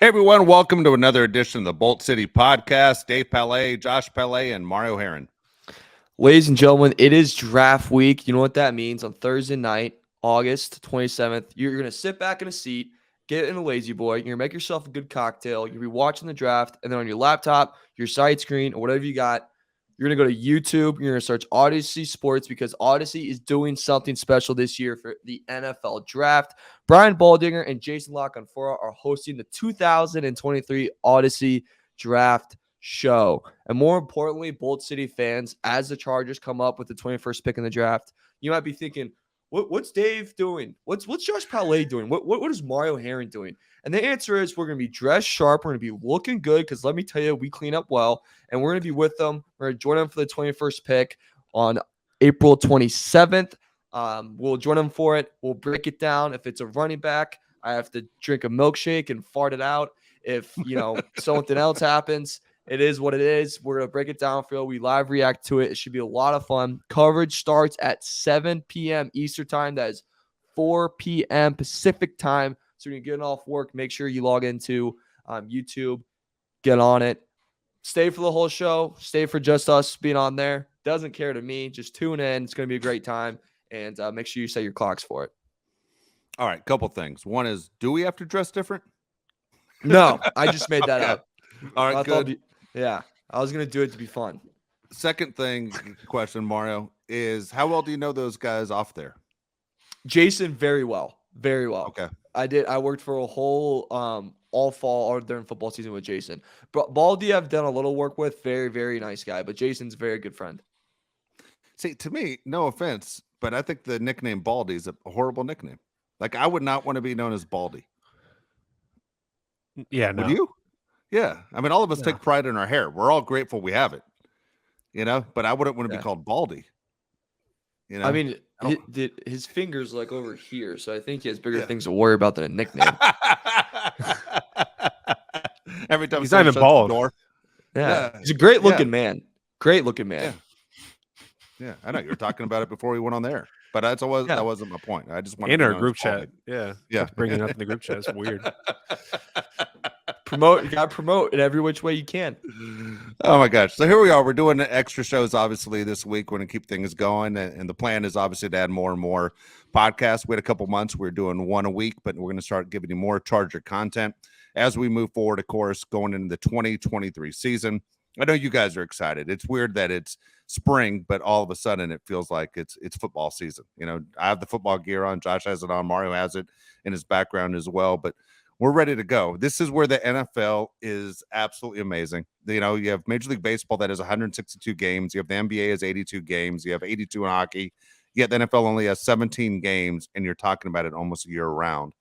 Hey, everyone. Welcome to another edition of the Bolt City Podcast. Dave Palais, Josh Palais, and Mario Heron. Ladies and gentlemen, it is draft week. You know what that means? On Thursday night, August 27th, you're going to sit back in a seat, get in a lazy boy, you're going to make yourself a good cocktail, you're going to be watching the draft, and then on your laptop, your side screen, or whatever you got, you're going to go to YouTube, you're going to search Odyssey Sports because Odyssey is doing something special this year for the NFL Draft. Brian Baldinger and Jason Lockenfora are hosting the 2023 Odyssey Draft show. And more importantly, Bolt City fans, as the Chargers come up with the 21st pick in the draft, you might be thinking, what's Dave doing? What's Josh Palais doing? What is Mario Heron doing? And the answer is we're going to be dressed sharp. We're going to be looking good because let me tell you, we clean up well. And we're going to be with them. We're going to join them for the 21st pick on April 27th. We'll join them for it. We'll break it down. If it's a running back, I have to drink a milkshake and fart it out. If, something else happens, it is what it is. We're going to break it down for you. We live react to it. It should be a lot of fun. Coverage starts at 7 p.m. Eastern time. That is 4 p.m. Pacific time. So when you're getting off work, make sure you log into YouTube, get on it. Stay for the whole show. Stay for just us being on there. Doesn't care to me. Just tune in. It's going to be a great time. And make sure you set your clocks for it. All right, couple things. One is, do we have to dress different? No, I just made that up. All right, good. Yeah, I was going to do it to be fun. Second question, Mario, is how well do you know those guys off there? Jason, very well. Very well. Okay. I worked for a whole all fall or during football season with Jason. But Baldy I've done a little work with. Very, very nice guy. But Jason's a very good friend. See, to me, no offense, but I think the nickname Baldy is a horrible nickname. Like, I would not want to be known as Baldy. Yeah, no. Would you? Yeah. I mean, all of us take pride in our hair. We're all grateful we have it. But I wouldn't want to be called Baldy. I mean, his finger's like over here, so I think he has bigger things to worry about than a nickname. Every time he's not even bald. Yeah. He's a great looking man. Great looking man. Yeah, I know you were talking about it before we went on there, but that wasn't my point. I just wanted in to our group chat. Yeah. Bringing it up in the group chat is weird. You got to promote in every which way you can. Oh my gosh. So here we are. We're doing extra shows, obviously, this week. We're going to keep things going. And the plan is obviously to add more and more podcasts. We had a couple months. We were doing one a week, but we're going to start giving you more Charger content as we move forward, of course, going into the 2023 season. I know you guys are excited. It's weird that it's spring, but all of a sudden it feels like it's football season. I have the football gear on. Josh has it on. Mario has it in his background as well. But we're ready to go. This is where the NFL is absolutely amazing. You have Major League Baseball that has 162 games. You have the NBA has 82 games. You have 82 in hockey. Yet the NFL only has 17 games, and you're talking about it almost year round.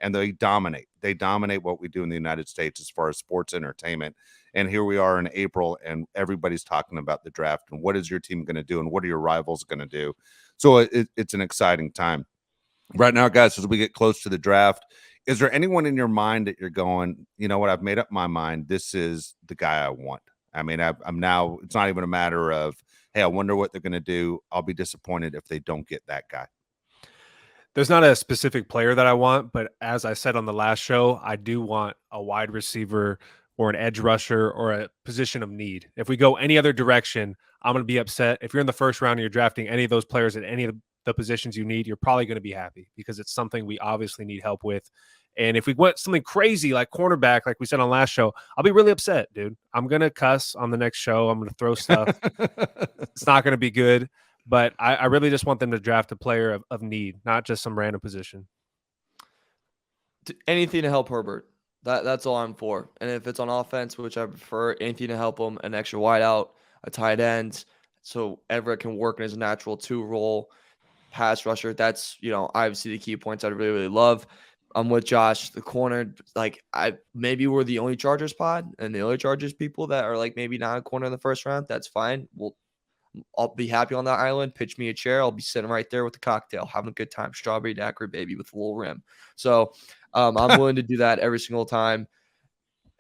And they dominate. They dominate what we do in the United States as far as sports entertainment. And here we are in April, and everybody's talking about the draft and what is your team going to do and what are your rivals going to do. So it's an exciting time. Right now, guys, as we get close to the draft, is there anyone in your mind that you're going, you know what, I've made up my mind. This is the guy I want. I mean, I'm now, it's not even a matter of, hey, I wonder what they're going to do. I'll be disappointed if they don't get that guy. There's not a specific player that I want, but as I said on the last show, I do want a wide receiver or an edge rusher or a position of need. If we go any other direction, I'm going to be upset. If you're in the first round and you're drafting any of those players at any of the positions you need, you're probably going to be happy because it's something we obviously need help with. And if we went something crazy like cornerback, like we said on last show, I'll be really upset, dude. I'm going to cuss on the next show. I'm going to throw stuff. It's not going to be good. But I really just want them to draft a player of need, not just some random position. Anything to help Herbert. That's all I'm for. And if it's on offense, which I prefer, anything to help him, an extra wideout, a tight end, so Everett can work in his natural 2 role, pass rusher. That's, obviously the key points I'd really, really love. I'm with Josh, the corner. Like, maybe we're the only Chargers pod and the only Chargers people that are like maybe not a corner in the first round. That's fine. I'll be happy on that island. Pitch me a chair. I'll be sitting right there with the cocktail, having a good time. Strawberry daiquiri, baby, with a little rim. So I'm willing to do that every single time.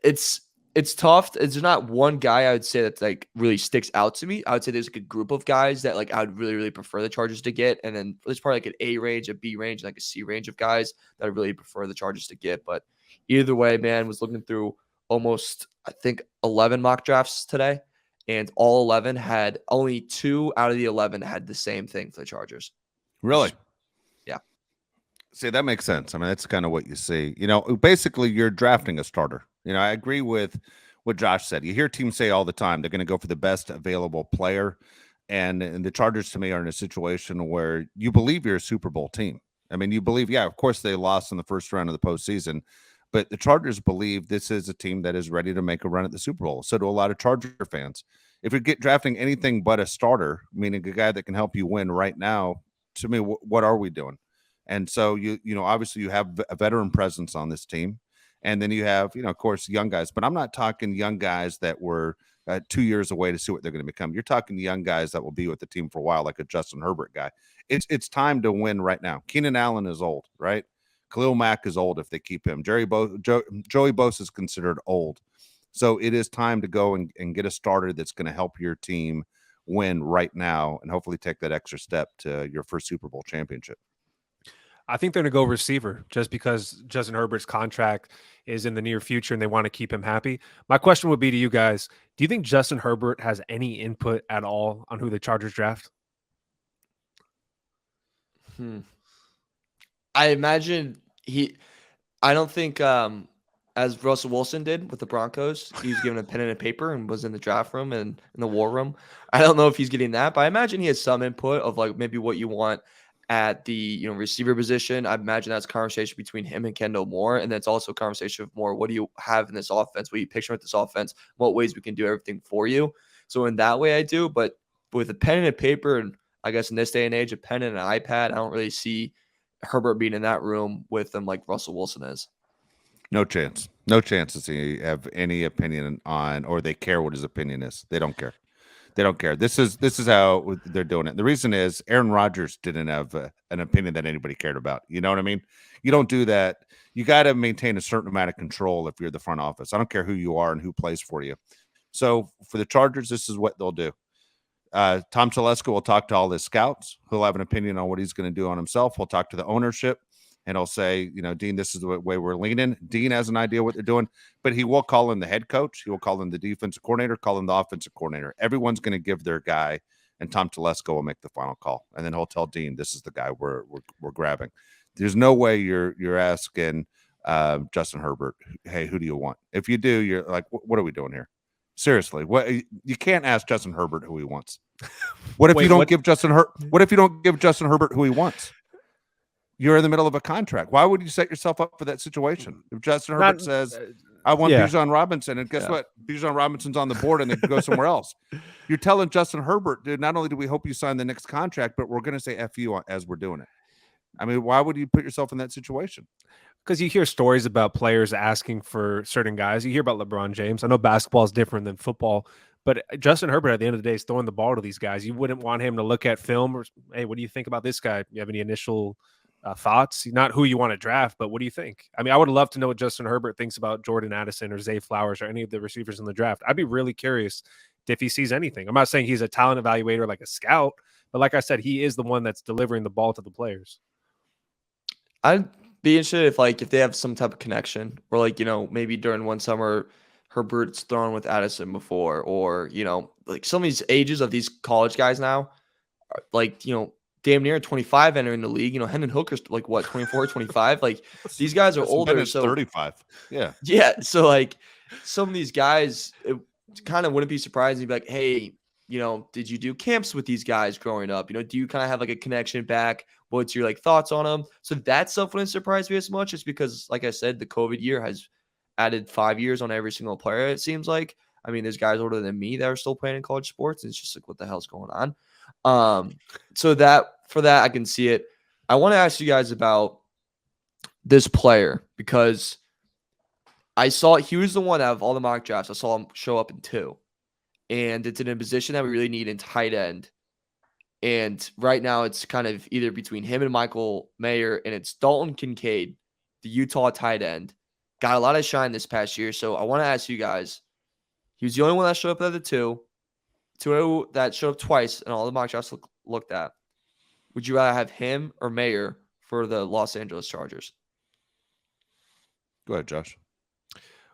It's tough. There's not one guy I would say that's like really sticks out to me. I would say there's like a group of guys that like I would really, really prefer the Chargers to get. And then there's probably like an A range, a B range, like a C range of guys that I really prefer the Chargers to get. But Either way, man, was looking through almost, I think, 11 mock drafts today, and all 11 had only 2 out of the 11 had the same thing for the Chargers. Really? Yeah. See, that makes sense. I mean, that's kind of what you see. Basically, you're drafting a starter. I agree with what Josh said. You hear teams say all the time they're going to go for the best available player. And the Chargers, to me, are in a situation where you believe you're a Super Bowl team. I mean, you believe, yeah, of course, they lost in the first round of the postseason, but the Chargers believe this is a team that is ready to make a run at the Super Bowl. So do a lot of Charger fans. If you're drafting anything but a starter, meaning a guy that can help you win right now, to me, what are we doing? And so obviously you have a veteran presence on this team, and then you have of course young guys. But I'm not talking young guys that were 2 years away to see what they're going to become. You're talking young guys that will be with the team for a while, like a Justin Herbert guy. It's time to win right now. Keenan Allen is old, right? Khalil Mack is old if they keep him. Joey Bosa is considered old. So it is time to go and get a starter that's going to help your team win right now and hopefully take that extra step to your first Super Bowl championship. I think they're going to go receiver just because Justin Herbert's contract is in the near future and they want to keep him happy. My question would be to you guys, do you think Justin Herbert has any input at all on who the Chargers draft? I imagine I don't think as Russell Wilson did with the Broncos, he was given a pen and a paper and was in the draft room and in the war room. I don't know if he's getting that, but I imagine he has some input of like maybe what you want at the receiver position. I imagine that's a conversation between him and Kendall Moore, and that's also a conversation of more. What do you have in this offense? What do you picture with this offense? What ways we can do everything for you? So in that way, I do. But with a pen and a paper, and I guess in this day and age, a pen and an iPad, I don't really see Herbert being in that room with them like Russell Wilson is. No chance. No chance does he have any opinion on, or they care what his opinion is. They don't care. They don't care. This is how they're doing it. The reason is Aaron Rodgers didn't have an opinion that anybody cared about. You know what I mean? You don't do that. You got to maintain a certain amount of control if you're the front office. I don't care who you are and who plays for you. So for the Chargers, this is what they'll do. Tom Telesco will talk to all his scouts. He'll have an opinion on what he's going to do on himself. He'll talk to the ownership. And he'll say, Dean, this is the way we're leaning. Dean has an idea what they're doing, but he will call in the head coach. He will call in the defensive coordinator, call in the offensive coordinator. Everyone's going to give their guy, and Tom Telesco will make the final call. And then he'll tell Dean, this is the guy we're grabbing. There's no way you're asking Justin Herbert, hey, who do you want? If you do, you're like, what are we doing here? Seriously, what you can't ask Justin Herbert who he wants. What if you don't give Justin Herbert who he wants? You're in the middle of a contract. Why would you set yourself up for that situation? If Justin Herbert says, I want Bijan Robinson, and guess what? Bijan Robinson's on the board and they can go somewhere else. You're telling Justin Herbert, dude, not only do we hope you sign the next contract, but we're going to say F you as we're doing it. I mean, why would you put yourself in that situation? Because you hear stories about players asking for certain guys. You hear about LeBron James. I know basketball is different than football, but Justin Herbert at the end of the day is throwing the ball to these guys. You wouldn't want him to look at film or, hey, what do you think about this guy? You have any initial thoughts? Not who you want to draft, but what do you think? I mean, I would love to know what Justin Herbert thinks about Jordan Addison or Zay Flowers or any of the receivers in the draft. I'd be really curious if he sees anything. I'm not saying he's a talent evaluator like a scout, but like I said, he is the one that's delivering the ball to the players. I'd be interested if they have some type of connection, or maybe during one summer Herbert's thrown with Addison before, or like some of these ages of these college guys now, damn near 25 entering the league. Hendon Hooker's 24, 25. Like these guys are older. So 35. Yeah. Yeah. So some of these guys, it kind of wouldn't be surprising to be like, hey, did you do camps with these guys growing up? Do you kind of have a connection back? What's your thoughts on them? So that stuff wouldn't surprise me as much. It's because, like I said, the COVID year has added 5 years on every single player. It seems like. I mean, there's guys older than me that are still playing in college sports. And it's just what the hell's going on? So for that, I can see it. I want to ask you guys about this player because I saw he was the one out of all the mock drafts. I saw him show up in 2. And it's in a position that we really need in tight end. And right now it's kind of either between him and Michael Mayer, and it's Dalton Kincaid, the Utah tight end. Got a lot of shine this past year. So I want to ask you guys, he was the only one that showed up at the 2 that showed up twice in all the mock drafts looked at. Would you rather have him or Mayer for the Los Angeles Chargers? Go ahead, Josh.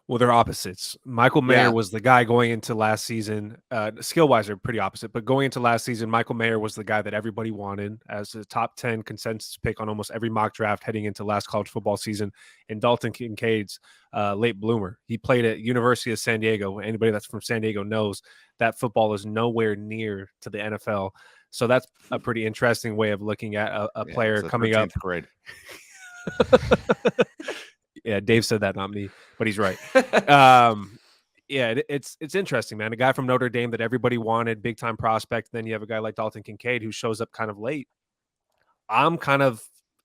Well, they're opposites. Michael Mayer Yeah. was the guy going into last season. Skill-wise, they're pretty opposite. But going into last season, Michael Mayer was the guy that everybody wanted as a top 10 consensus pick on almost every mock draft heading into last college football season. And Dalton Kincaid's late bloomer. He played at University of San Diego. Anybody that's from San Diego knows that football is nowhere near to the NFL. So that's a pretty interesting way of looking at a player coming up. Grade. Yeah, Dave said that, not me, but he's right. It's interesting, man. A guy from Notre Dame that everybody wanted, big time prospect. Then you have a guy like Dalton Kincaid who shows up kind of late. I'm kind of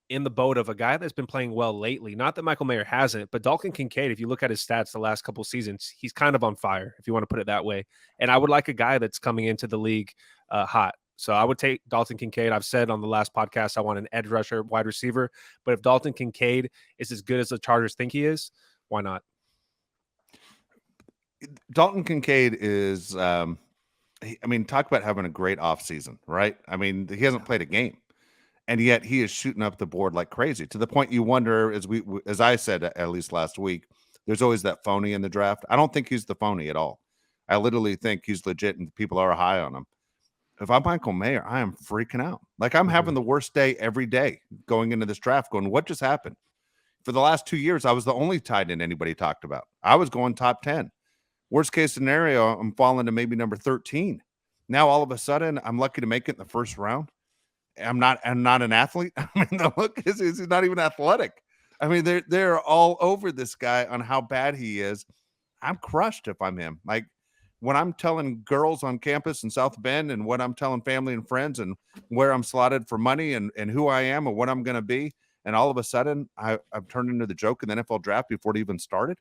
in the boat of a guy that's been playing well lately. Not that Michael Mayer hasn't, but Dalton Kincaid, if you look at his stats the last couple of seasons, he's kind of on fire, if you want to put it that way. And I would like a guy that's coming into the league hot. So I would take Dalton Kincaid. I've said on the last podcast I want an edge rusher, wide receiver. But if Dalton Kincaid is as good as the Chargers think he is, why not? Dalton Kincaid is, talk about having a great offseason, right? I mean, he hasn't played a game, and yet he is shooting up the board like crazy to the point you wonder, as I said, at least last week, there's always that phony in the draft. I don't think he's the phony at all. I literally think he's legit and people are high on him. If I'm Michael Mayer, I am freaking out. Like I'm having the worst day every day going into this draft going, what just happened? For the last 2 years, I was the only tight end anybody talked about. I was going top 10. Worst case scenario, I'm falling to maybe number 13. Now, all of a sudden, I'm lucky to make it in the first round. I'm not an athlete. I mean, the look is he's not even athletic. I mean, they're all over this guy on how bad he is. I'm crushed if I'm him. Like, when I'm telling girls on campus in South Bend and what I'm telling family and friends and where I'm slotted for money and who I am and what I'm going to be, and all of a sudden I've turned into the joke in the NFL draft before it even started.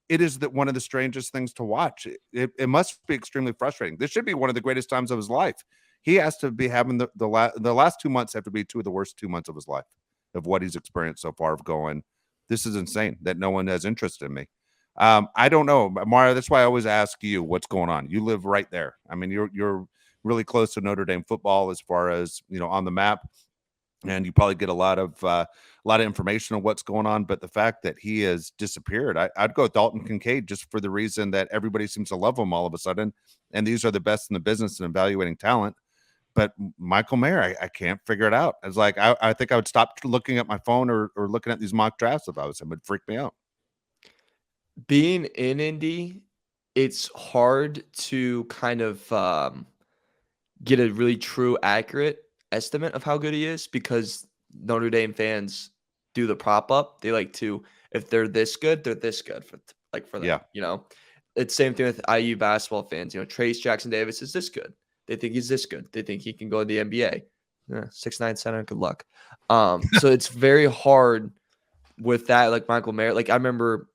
It is one of the strangest things to watch. It must be extremely frustrating. This should be one of the greatest times of his life. He has to be having the last 2 months have to be two of the worst 2 months of his life of what he's experienced so far of going, this is insane that no one has interest in me. I don't know, Mario. That's why I always ask you what's going on. You live right there. I mean, you're really close to Notre Dame football as far as on the map, and you probably get a lot of information on what's going on. But the fact that he has disappeared, I'd go with Dalton Kincaid just for the reason that everybody seems to love him all of a sudden, and these are the best in the business in evaluating talent. But Michael Mayer, I can't figure it out. It's like I think I would stop looking at my phone or looking at these mock drafts if I was him. It would freak me out. Being in Indy, it's hard to kind of get a really true, accurate estimate of how good he is because Notre Dame fans do the prop up. They like to, if they're this good, they're this good for them. Yeah. It's same thing with IU basketball fans. Trace Jackson Davis is this good. They think he's this good. They think he can go to the NBA. 6'9" center. Good luck. So it's very hard with that. Like Michael Mayer. Like I remember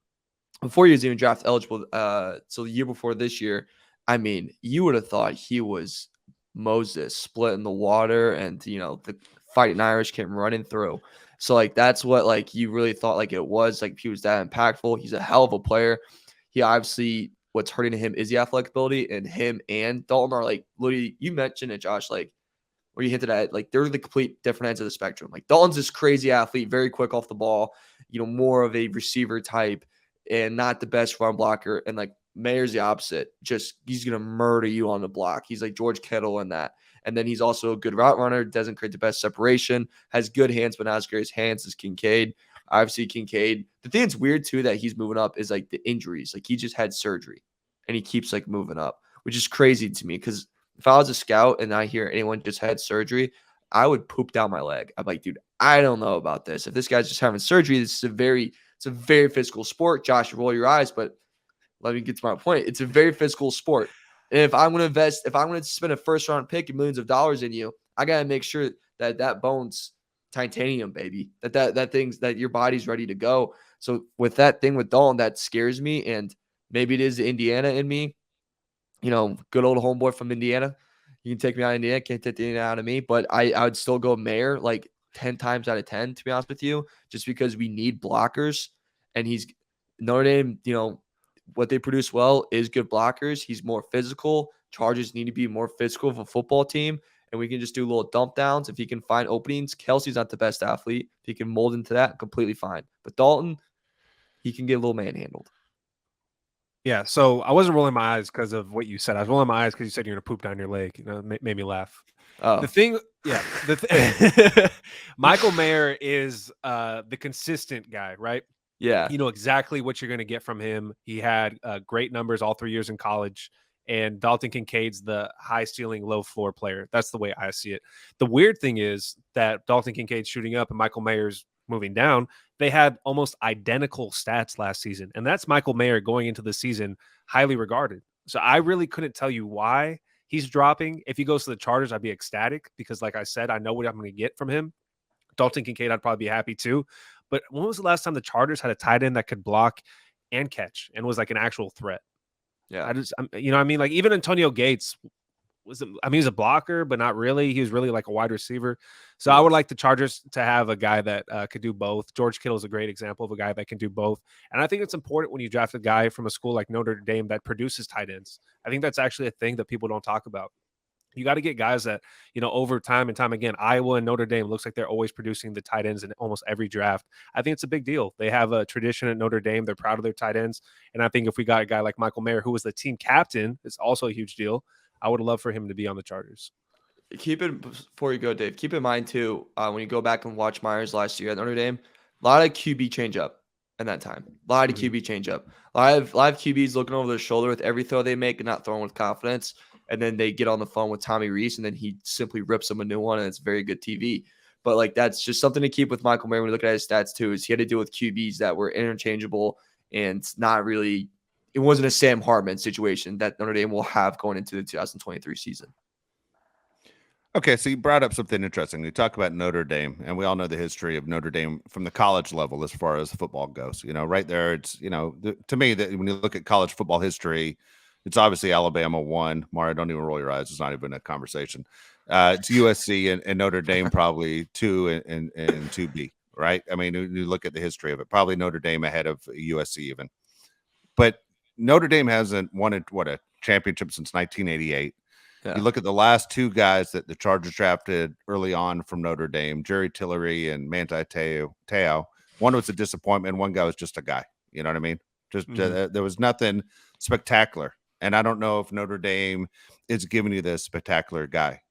before he was even draft eligible, so the year before this year, I mean, you would have thought he was Moses split in the water and, the fighting Irish came running through. So, like, that's what, like, you really thought, like, it was. Like, he was that impactful. He's a hell of a player. He obviously, what's hurting him is the athletic ability, and him and Dalton are, like, literally, you mentioned it, Josh, like, where you hinted at, like, they're the complete different ends of the spectrum. Like, Dalton's this crazy athlete, very quick off the ball, more of a receiver type and not the best run blocker. And, like, Mayer's the opposite. Just he's going to murder you on the block. He's like George Kittle in that. And then he's also a good route runner, doesn't create the best separation, has good hands, but not as great as hands as Kincaid. Obviously, Kincaid. The thing that's weird, too, that he's moving up is, like, the injuries. Like, he just had surgery, and he keeps, like, moving up, which is crazy to me because if I was a scout and I hear anyone just had surgery, I would poop down my leg. I'm like, dude, I don't know about this. If this guy's just having surgery, it's a very physical sport. Josh, you roll your eyes, but let me get to my point. It's a very physical sport. And if I'm going to spend a first round pick and millions of dollars in you, I got to make sure that bone's titanium, baby, that your body's ready to go. So with that thing with Dalton, that scares me. And maybe it is the Indiana in me, good old homeboy from Indiana. You can take me out of Indiana. Can't take the Indiana out of me, but I would still go Mayer like 10 times out of 10, to be honest with you, just because we need blockers. And he's Notre Dame, what they produce well is good blockers. He's more physical. Chargers need to be more physical of a football team, and we can just do little dump downs. If he can find openings, Kelsey's not the best athlete. If he can mold into that, completely fine. But Dalton, he can get a little manhandled. Yeah, so I wasn't rolling my eyes because of what you said. I was rolling my eyes because you said you're gonna poop down your leg. It made me laugh. Oh, The thing, yeah, Michael Mayer is the consistent guy, right? yeah. You know exactly what you're going to get from him. He had great numbers all 3 years in college, and Dalton Kincaid's the high ceiling, low floor player. That's the way I see it. The weird thing is that Dalton Kincaid's shooting up and Michael Mayer's moving down. They had almost identical stats last season, and that's Michael Mayer going into the season highly regarded. So I really couldn't tell you why he's dropping. If he goes to the Chargers, I'd be ecstatic because, like I said, I know what I'm going to get from him. Dalton Kincaid, I'd probably be happy too. But when was the last time the Chargers had a tight end that could block and catch and was like an actual threat? Yeah. I mean, like even Antonio Gates he's a blocker, but not really. He was really like a wide receiver. So I would like the Chargers to have a guy that could do both. George Kittle is a great example of a guy that can do both. And I think it's important when you draft a guy from a school like Notre Dame that produces tight ends. I think that's actually a thing that people don't talk about. You got to get guys that, over time and time again, Iowa and Notre Dame looks like they're always producing the tight ends in almost every draft. I think it's a big deal. They have a tradition at Notre Dame. They're proud of their tight ends. And I think if we got a guy like Michael Mayer, who was the team captain, it's also a huge deal. I would love for him to be on the Chargers. Before you go, Dave, keep in mind too, when you go back and watch Myers last year at Notre Dame, a lot of QB change up in that time. A lot of QB change up. A lot of QBs looking over their shoulder with every throw they make and not throwing with confidence. And then they get on the phone with Tommy Rees, and then he simply rips them a new one, and it's very good TV. But like that's just something to keep with Michael Mayer when you look at his stats too. Is he had to deal with QBs that were interchangeable and not really. It wasn't a Sam Hartman situation that Notre Dame will have going into the 2023 season. Okay, so you brought up something interesting. You talk about Notre Dame, and we all know the history of Notre Dame from the college level as far as football goes. Right there, it's to me that when you look at college football history, it's obviously Alabama 1. Mario, don't even roll your eyes. It's not even a conversation. It's USC and Notre Dame probably 2 and 2B, right? I mean, you look at the history of it, probably Notre Dame ahead of USC even. But Notre Dame hasn't won a championship since 1988. Yeah. You look at the last 2 guys that the Chargers drafted early on from Notre Dame, Jerry Tillery and Manti Te'o. One was a disappointment. One guy was just a guy. You know what I mean? There was nothing spectacular. And I don't know if Notre Dame is giving you the spectacular guy.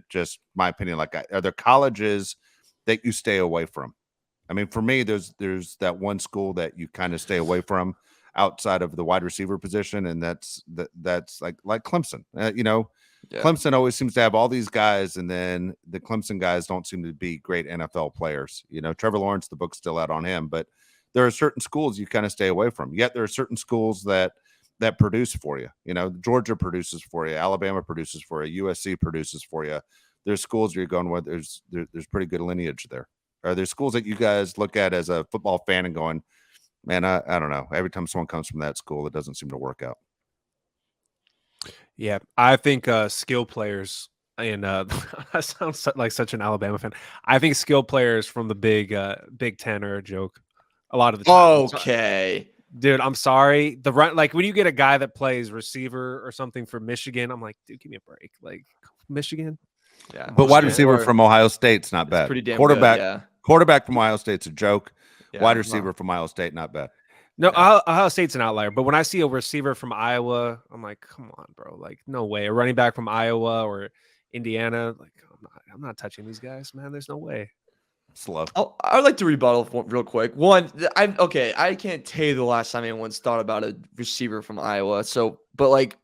Just my opinion. Like, are there colleges that you stay away from? I mean, for me, there's that one school that you kind of stay away from outside of the wide receiver position, and that's like Clemson. Clemson always seems to have all these guys, and then the Clemson guys don't seem to be great NFL players. Trevor Lawrence, the book's still out on him, but there are certain schools you kind of stay away from. Yet there are certain schools that produce for you. Georgia produces for you, Alabama produces for you, USC produces for you. There's schools you're going with. There's pretty good lineage there. Are there schools that you guys look at as a football fan and going, man, I don't know. Every time someone comes from that school, it doesn't seem to work out. Yeah, I think skill players, and I sound like such an Alabama fan. I think skill players from the Big Ten are a joke. A lot of the time. Okay. Dude, I'm sorry. The run, like when you get a guy that plays receiver or something for Michigan, I'm like, dude, give me a break. Like Michigan. Yeah. But wide receiver from Ohio State's not bad. Pretty damn quarterback. Good, yeah. Quarterback from Ohio State's a joke. Yeah, wide receiver from Ohio State, not bad. No, yeah. Ohio State's an outlier. But when I see a receiver from Iowa, I'm like, come on, bro. Like, no way. A running back from Iowa or Indiana, like, I'm not touching these guys, man. There's no way. Slow. I would like to rebuttal real quick. One, I can't tell you the last time anyone's thought about a receiver from Iowa. So, but like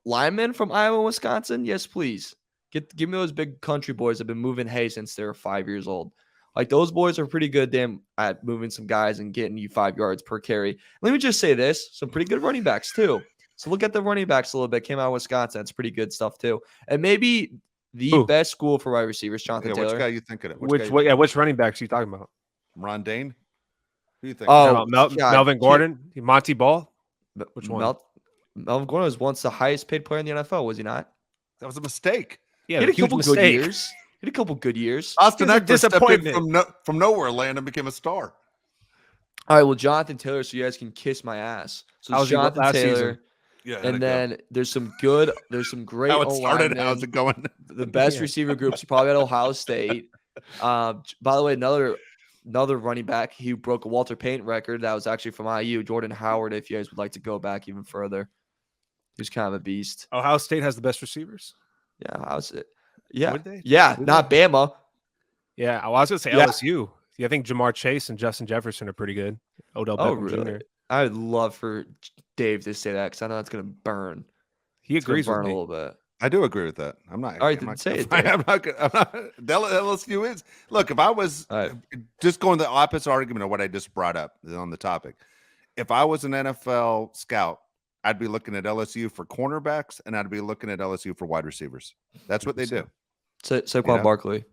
linemen from Iowa, Wisconsin, yes, please. Give me those big country boys that have been moving hay since they were 5 years old. Like those boys are pretty good at moving some guys and getting you 5 yards per carry. Let me just say this: some pretty good running backs too. So look at the running backs a little bit. Came out of Wisconsin. That's pretty good stuff too. And maybe the best school for wide receivers, Jonathan Taylor. Which guy you thinking of? Which running backs are you talking about? Ron Dane? Who you think? Oh, Melvin Gordon? Monty Ball? Which one? Melvin Gordon was once the highest paid player in the NFL, was he not? That was a mistake. Yeah, he had a couple good years. He had a couple good years. Austin Eckler stepped in from nowhere land and became a star. All right, well, Jonathan Taylor, so you guys can kiss my ass. So it's Jonathan Taylor. Season? Yeah, and then there's some great. How it started? How's it going? The best receiver groups are probably at Ohio State. By the way, another another running back. He broke a Walter Payton record. That was actually from IU. Jordan Howard, if you guys would like to go back even further. He's kind of a beast. Ohio State has the best receivers. Yeah, how's it? Yeah. Would they? Yeah, Would not they? Bama. Yeah, I was going to say Yeah. LSU. Yeah, I think Jamar Chase and Justin Jefferson are pretty good. Odell Oh, Beckham really? Jr. I would love for Dave to say that because I know it's going to burn. He It's gonna agrees with burn a me. little bit. I do agree with that. I'm not. All right, I'm then not say it, gonna- Dave. I'm not. LSU is. Look, if I was All right. just going the opposite argument of what I just brought up on the topic, if I was an NFL scout, I'd be looking at LSU for cornerbacks and I'd be looking at LSU for wide receivers. That's what they do. Saquon You know? Barkley.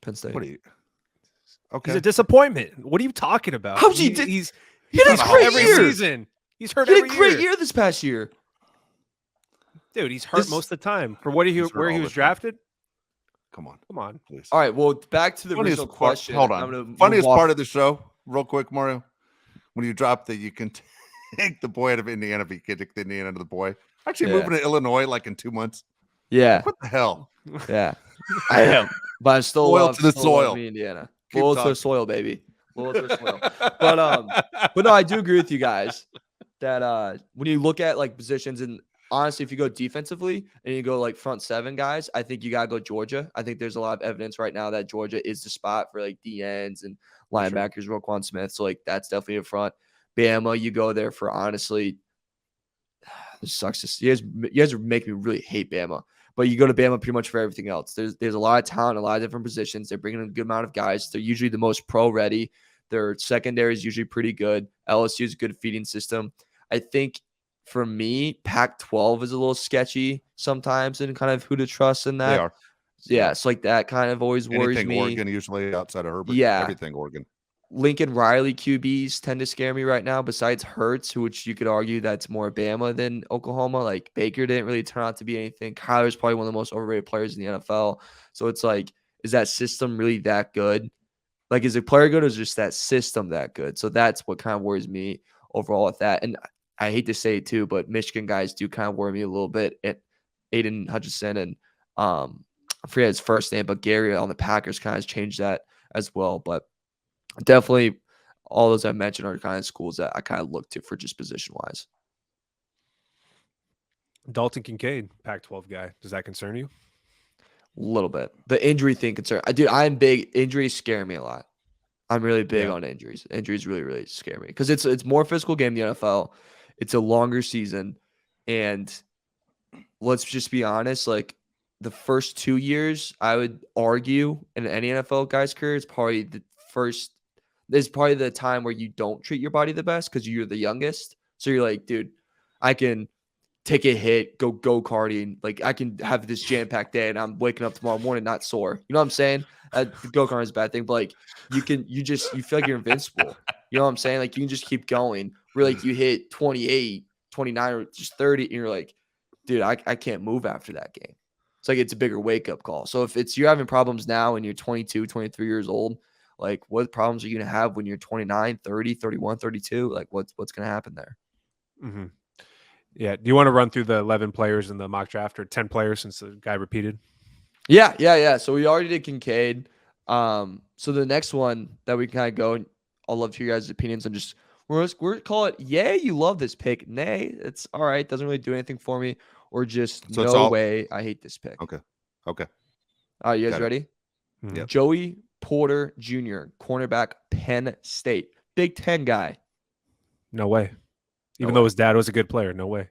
Penn State. What are you? He's Okay. a disappointment. What are you talking about? How's he He's He had a hurt great every year. season. He's hurt He had every a great year. year this past year. Dude, he's hurt This- most of the time. For what He's hurt where he all was the time. drafted? Come on, Come on. please. All right. Well, back to the Funniest original part- question. Hold I'm on. gonna move Funniest off- part of the show, real quick, Mario. When you drop that you can take the boy out of Indiana, if you can take the Indiana to the boy. Actually, Yeah. moving to Illinois like in 2 months. Yeah. What the hell? Yeah. I am. But I still Loyal love to the still love soil. me, Indiana. Keep Loyal to talking. the soil, baby. Loyal to the soil. But no, I do agree with you guys that when you look at like positions, and honestly, if you go defensively and you go like front seven guys, I think you gotta go Georgia. I think there's a lot of evidence right now that Georgia is the spot for like D ends and linebackers, Roquan Smith. So like that's definitely in front. Bama, you go there for honestly. This sucks. You guys are making me really hate Bama. But you go to Bama pretty much for everything else. There's a lot of talent, a lot of different positions. They're bringing in a good amount of guys. They're usually the most pro ready. Their secondary is usually pretty good. LSU is a good feeding system. I think for me, Pac-12 is a little sketchy sometimes and kind of who to trust in that. They are. Yeah, it's like that kind of always worries Anything me. Oregon, usually outside of Herbert. Yeah. Everything Oregon. Lincoln Riley QBs tend to scare me right now, besides Hurts, which you could argue that's more Bama than Oklahoma. Like Baker didn't really turn out to be anything. Kyler's probably one of the most overrated players in the NFL. So it's like, is that system really that good? Like, is the player good or is just that system that good? So that's what kind of worries me overall with that. And I hate to say it too, but Michigan guys do kind of worry me a little bit at Aiden Hutchinson and I forget his first name, but Gary on the Packers kind of changed that as well. But definitely, all those I mentioned are kind of schools that I kind of look to for just position wise. Dalton Kincaid, Pac-12 guy. Does that concern you? A little bit. The injury thing concern. I'm big. Injuries scare me a lot. I'm really big on injuries. Injuries really, really scare me because it's more physical game in the NFL. It's a longer season, and let's just be honest. Like the first 2 years, I would argue in any NFL guy's career, it's probably the first. There's probably the time where you don't treat your body the best because you're the youngest. So you're like, dude, I can take a hit, go karting. Like I can have this jam-packed day and I'm waking up tomorrow morning not sore. You know what I'm saying? Go karting is a bad thing, but like you feel like you're invincible. You know what I'm saying? Like you can just keep going. Where like you hit 28, 29, or just 30, and you're like, dude, I can't move after that game. It's like it's a bigger wake-up call. So if you're having problems now and you're 22, 23 years old, like what problems are you going to have when you're 29, 30, 31, 32? Like what's going to happen there? Mm-hmm. Yeah. Do you want to run through the 11 players in the mock draft or 10 players since the guy repeated? Yeah. So we already did Kincaid. So the next one that we can kind of go, and I'll love to hear your guys' opinions on just we're call it yay, you love this pick. Nay, it's all right, doesn't really do anything for me, or just So it's no all- way, I hate this pick. Okay. All right, you guys Got it. ready? Mhm. Yep. Joey Porter Jr., cornerback, Penn State, Big Ten guy. No way. Even No though way. his dad was a good player. No way.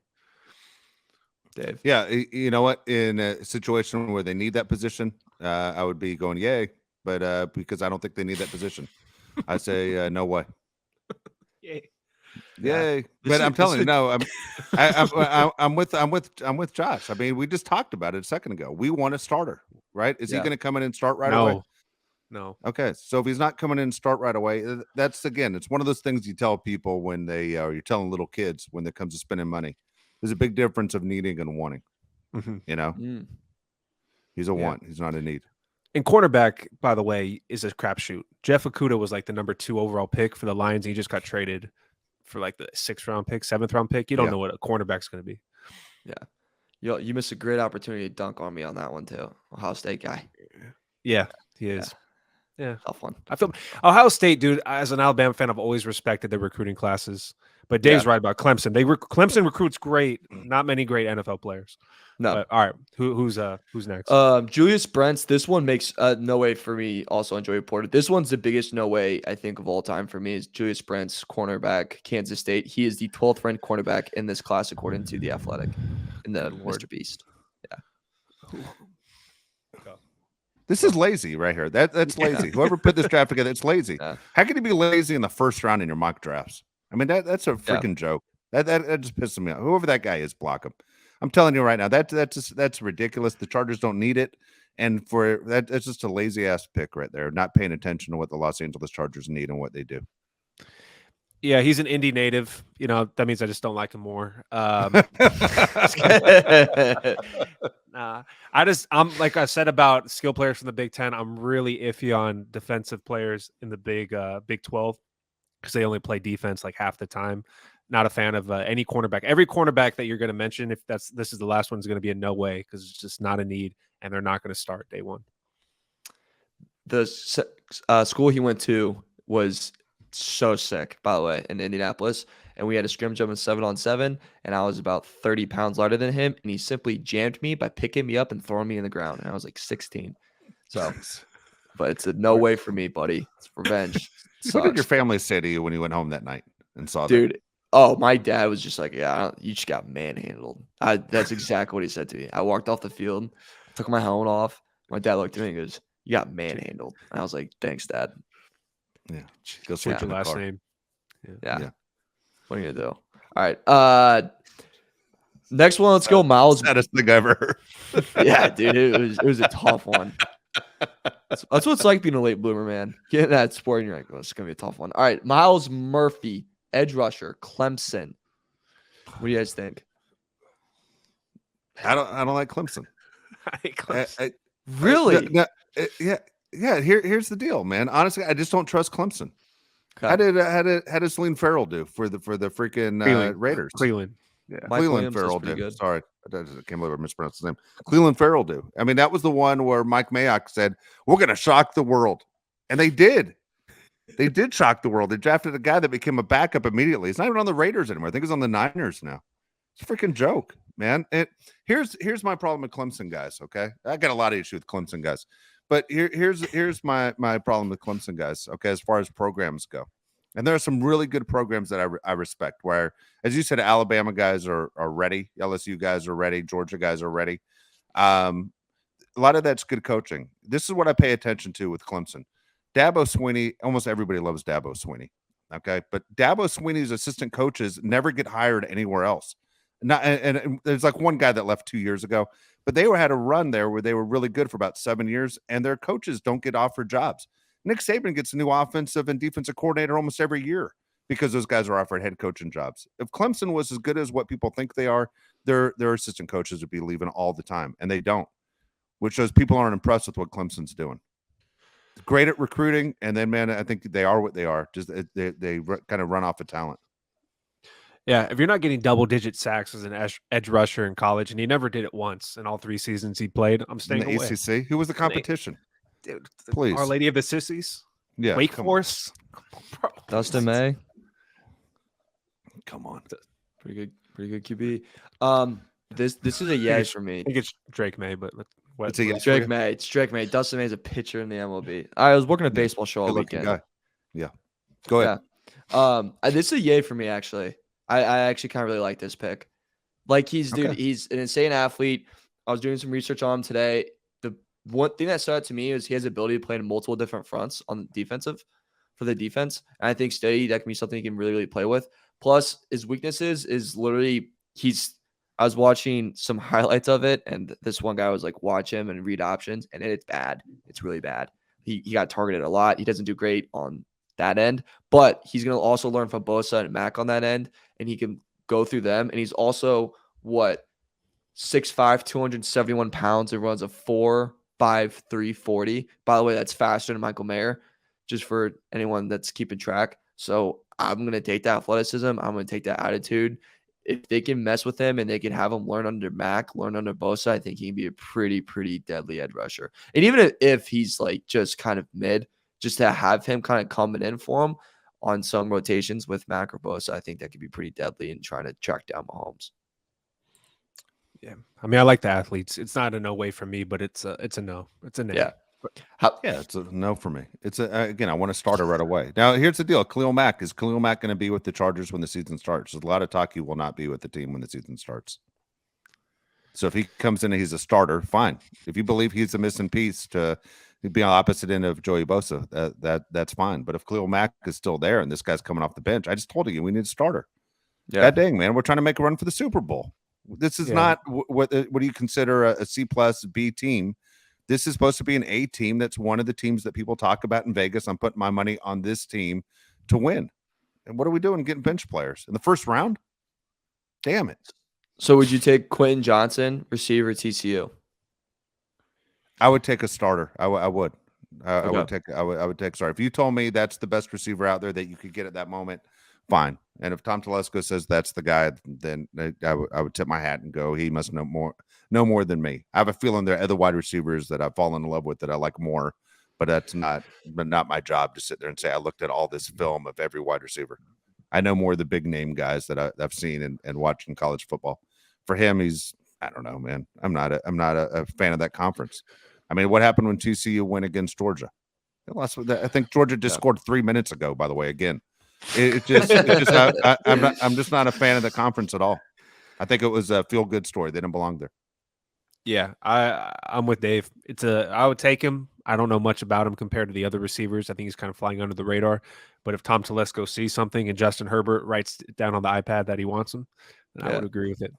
Dave. Yeah. You know what? In a situation where they need that position, I would be going, yay. But because I don't think they need that position, I say no way. Yay. Yay! But I'm telling you, no. I'm with Josh. I mean, we just talked about it a second ago. We want a starter, right? Is he Yeah. going to come in and start right away? No. Okay, so if he's not coming in and start right away, that's again, it's one of those things you tell people when you're telling little kids when it comes to spending money. There's a big difference of needing and wanting. Mhm. You know, Mm. he's a Yeah. want. He's not a need. And cornerback, by the way, is a crapshoot. Jeff Okudah was like the number 2 overall pick for the Lions. And he just got traded for like the 6th round pick, 7th round pick. You don't Yeah. know what a cornerback's going to be. You missed a great opportunity to dunk on me on that one too. Ohio State guy. Yeah, he is. Yeah. Tough one. I feel Ohio State, dude. As an Alabama fan, I've always respected their recruiting classes. But Dave's right about Clemson. Clemson recruits great. Not many great NFL players. No. But, all right, who's next? Julius Brents. This one makes no way for me. Also, enjoy reported. This one's the biggest no way I think of all time for me is Julius Brents, cornerback, Kansas State. He is the 12th ranked cornerback in this class according to the Athletic, in the Mr. Beast. Yeah. This is lazy right here. That's lazy. Whoever put this draft together, it's lazy. Yeah. How can you be lazy in the first round in your mock drafts? I mean, that's a freaking joke. That just pisses me off. Whoever that guy is, block him. I'm telling you right now, that's ridiculous. The Chargers don't need it, and for that's just a lazy ass pick right there. Not paying attention to what the Los Angeles Chargers need and what they do. Yeah, he's an Indy native. You know, that means I just don't like him more. I'm like I said about skill players from the Big Ten. I'm really iffy on defensive players in the Big 12 because they only play defense like half the time. Not a fan of any cornerback. Every cornerback that you're going to mention, if this is the last one, is going to be a no way because it's just not a need, and they're not going to start day one. The school he went to was so sick, by the way, in Indianapolis. And we had a scrimmage up in 7-on-7, and I was about 30 pounds lighter than him. And he simply jammed me by picking me up and throwing me in the ground. And I was like 16. So, but it's a no way for me, buddy. It's revenge. What did your family say to you when you went home that night and saw that? Dude, oh, my dad was just like, yeah, you just got manhandled. That's exactly what he said to me. I walked off the field, took my helmet off. My dad looked at me and goes, you got manhandled. And I was like, thanks, Dad. Yeah. Go switch your last car. name. Yeah. What are you gonna do? All right. Next one, let's go. Miles. Saddest thing ever. Yeah, dude. It was a tough one. That's what it's like being a late bloomer, man. Getting that sport, and you're like, well, it's gonna be a tough one. All right, Miles Murphy, edge rusher, Clemson. What do you guys think? I don't like Clemson. I hate Clemson. Really? Yeah. Here's the deal, man. Honestly, I just don't trust Clemson. Okay. How did Celine Farrell do for the freaking Raiders? Cleveland. Yeah, Mike Cleveland Williams is Farrell pretty did. good. Sorry, I can't believe I mispronounced his name. Cleveland Farrell do. I mean, that was the one where Mike Mayock said, "We're going to shock the world," and they did. They did shock the world. They drafted a guy that became a backup immediately. He's not even on the Raiders anymore. I think he's on the Niners now. It's a freaking joke, man. Here's my problem with Clemson guys. Okay, I got a lot of issue with Clemson guys, but here's my problem with Clemson guys. Okay, as far as programs go. And there are some really good programs that I respect where, as you said, Alabama guys are ready. LSU guys are ready. Georgia guys are ready. A lot of that's good coaching. This is what I pay attention to with Clemson. Dabo Swinney, almost everybody loves Dabo Swinney. Okay. But Dabo Swinney's assistant coaches never get hired anywhere else. And there's like one guy that left 2 years ago, but they had a run there where they were really good for about 7 years, and their coaches don't get offered jobs. Nick Saban gets a new offensive and defensive coordinator almost every year because those guys are offered head coaching jobs. If Clemson was as good as what people think they are, their assistant coaches would be leaving all the time, and they don't, which shows people aren't impressed with what Clemson's doing. Great at recruiting, and then, man, I think they are what they are. Just they kind of run off of talent. Yeah, if you're not getting double-digit sacks as an edge rusher in college, and he never did it once in all 3 seasons he played, I'm staying in the away. ACC, who was the competition? Dude, please. Our Lady of the Sissies? Yeah. Wake Forest? Dustin May. Come on. Pretty good QB. This is a yes for me. I think it's Drake May, but It's a yes. Drake May. It's Drake May. Dustin May is a pitcher in the MLB. I was working a baseball show all weekend. Guy. Yeah. Go ahead. Yeah. This is a yay for me, actually. I actually kind of really like this pick. Like he's an insane athlete. I was doing some research on him today. The one thing that stood out to me is he has the ability to play in multiple different fronts on for the defense. And I think steady, that can be something he can really, really play with. Plus, his weaknesses is literally I was watching some highlights of it, and this one guy was like, watch him and read options, and it's bad. It's really bad. He got targeted a lot. He doesn't do great on that end, but he's going to also learn from Bosa and Mac on that end, and he can go through them. And he's also 6'5", 271 pounds, and runs a 4.53 40. By the way, that's faster than Michael Mayer, just for anyone that's keeping track. So I'm going to take that athleticism. I'm going to take that attitude. If they can mess with him and they can have him learn under Mac, learn under Bosa, I think he can be a pretty, pretty deadly edge rusher. And even if he's like just kind of mid, just to have him kind of coming in for him on some rotations with Mac or Bosa, I think that could be pretty deadly in trying to track down Mahomes. Yeah, I mean, I like the athletes. It's not a no way for me, but it's a no. It's a nay. Yeah. Yeah, it's a no for me. It's again, I want to start it right away. Now, here's the deal: Khalil Mack, is Khalil Mack going to be with the Chargers when the season starts? There's a lot of talk he will not be with the team when the season starts. So if he comes in and he's a starter, fine. If you believe he's a missing piece to be on the opposite end of Joey Bosa, that's fine. But if Khalil Mack is still there and this guy's coming off the bench, I just told you we need a starter. Yeah. God dang, man, we're trying to make a run for the Super Bowl. This is not what do you consider a C plus B team. This is supposed to be an A team. That's one of the teams that people talk about in Vegas. I'm putting my money on this team to win. And what are we doing getting bench players in the first round? Damn it. So would you take Quentin Johnson, receiver TCU? I would take a starter. I would. I Okay. would take starter. If you told me that's the best receiver out there that you could get at that moment, fine. And if Tom Telesco says that's the guy, then I would tip my hat and go, he must know more than me. I have a feeling there are other wide receivers that I've fallen in love with that I like more, but that's not my job to sit there and say I looked at all this film of every wide receiver. I know more of the big name guys that I've seen and watched in college football. For him, I don't know, man. I'm not a fan of that conference. I mean, what happened when TCU went against Georgia? They lost. I think Georgia just scored 3 minutes ago. By the way, again, I'm just not a fan of the conference at all. I think it was a feel good story. They didn't belong there. Yeah, I'm with Dave. I would take him. I don't know much about him compared to the other receivers. I think he's kind of flying under the radar. But if Tom Telesco sees something and Justin Herbert writes it down on the iPad that he wants him, then I would agree with it.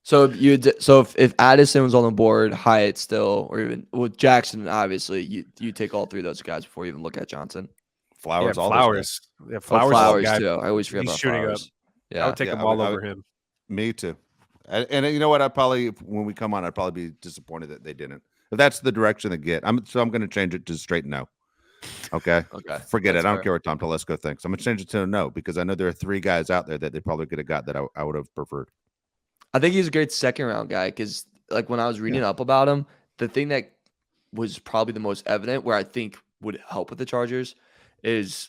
So if Addison was on the board, Hyatt still, or even with Jackson, obviously you take all three of those guys before you even look at Johnson. Flowers, all Flowers. Yeah, Flowers too. I always forget about shooting Flowers. up. Yeah, I would take him all over him. Me too. And you know what? When we come on, I'd probably be disappointed that they didn't. If that's the direction they get, I'm going to change it to straight no. Okay. Okay. Forget it. I don't care what Tom Telesco thinks. I'm going to change it to a no because I know there are 3 guys out there that they probably could have got that I would have preferred. I think he's a great second round guy because, like, when I was reading up about him, the thing that was probably the most evident where I think would help with the Chargers is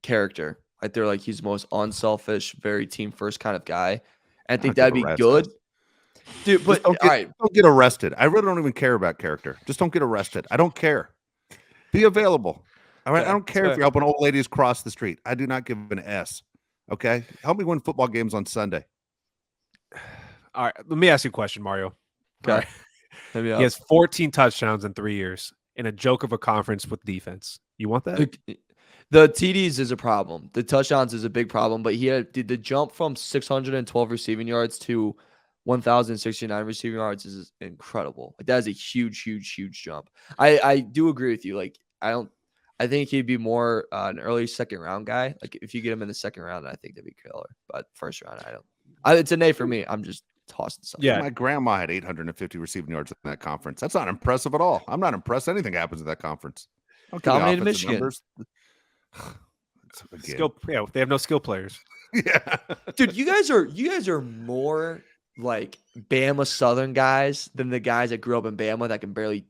character. Like, they're like, he's the most unselfish, very team first kind of guy. And I think that'd be good. Dude, but don't get arrested. I really don't even care about character. Just don't get arrested. I don't care. Be available. All right. Yeah, I don't care if you're helping old ladies cross the street. I do not give an S. Okay. Help me win football games on Sunday. All right. Let me ask you a question, Mario. Okay. He has 14 touchdowns in 3 years in a joke of a conference with defense. You want that? The TDs is a problem. The touchdowns is a big problem, but he had the jump from 612 receiving yards to 1,069 receiving yards is incredible. Like, that is a huge, huge, huge jump. I do agree with you. Like, I think he'd be more an early second round guy. Like, if you get him in the second round, I think that'd be killer. But first round, it's a nay for me. I'm just tossing something. Yeah, my grandma had 850 receiving yards in that conference. That's not impressive at all. I'm not impressed anything happens in that conference. Dominated Michigan. They have no skill players. Yeah, dude, you guys are more like Bama Southern guys than the guys that grew up in Bama that can barely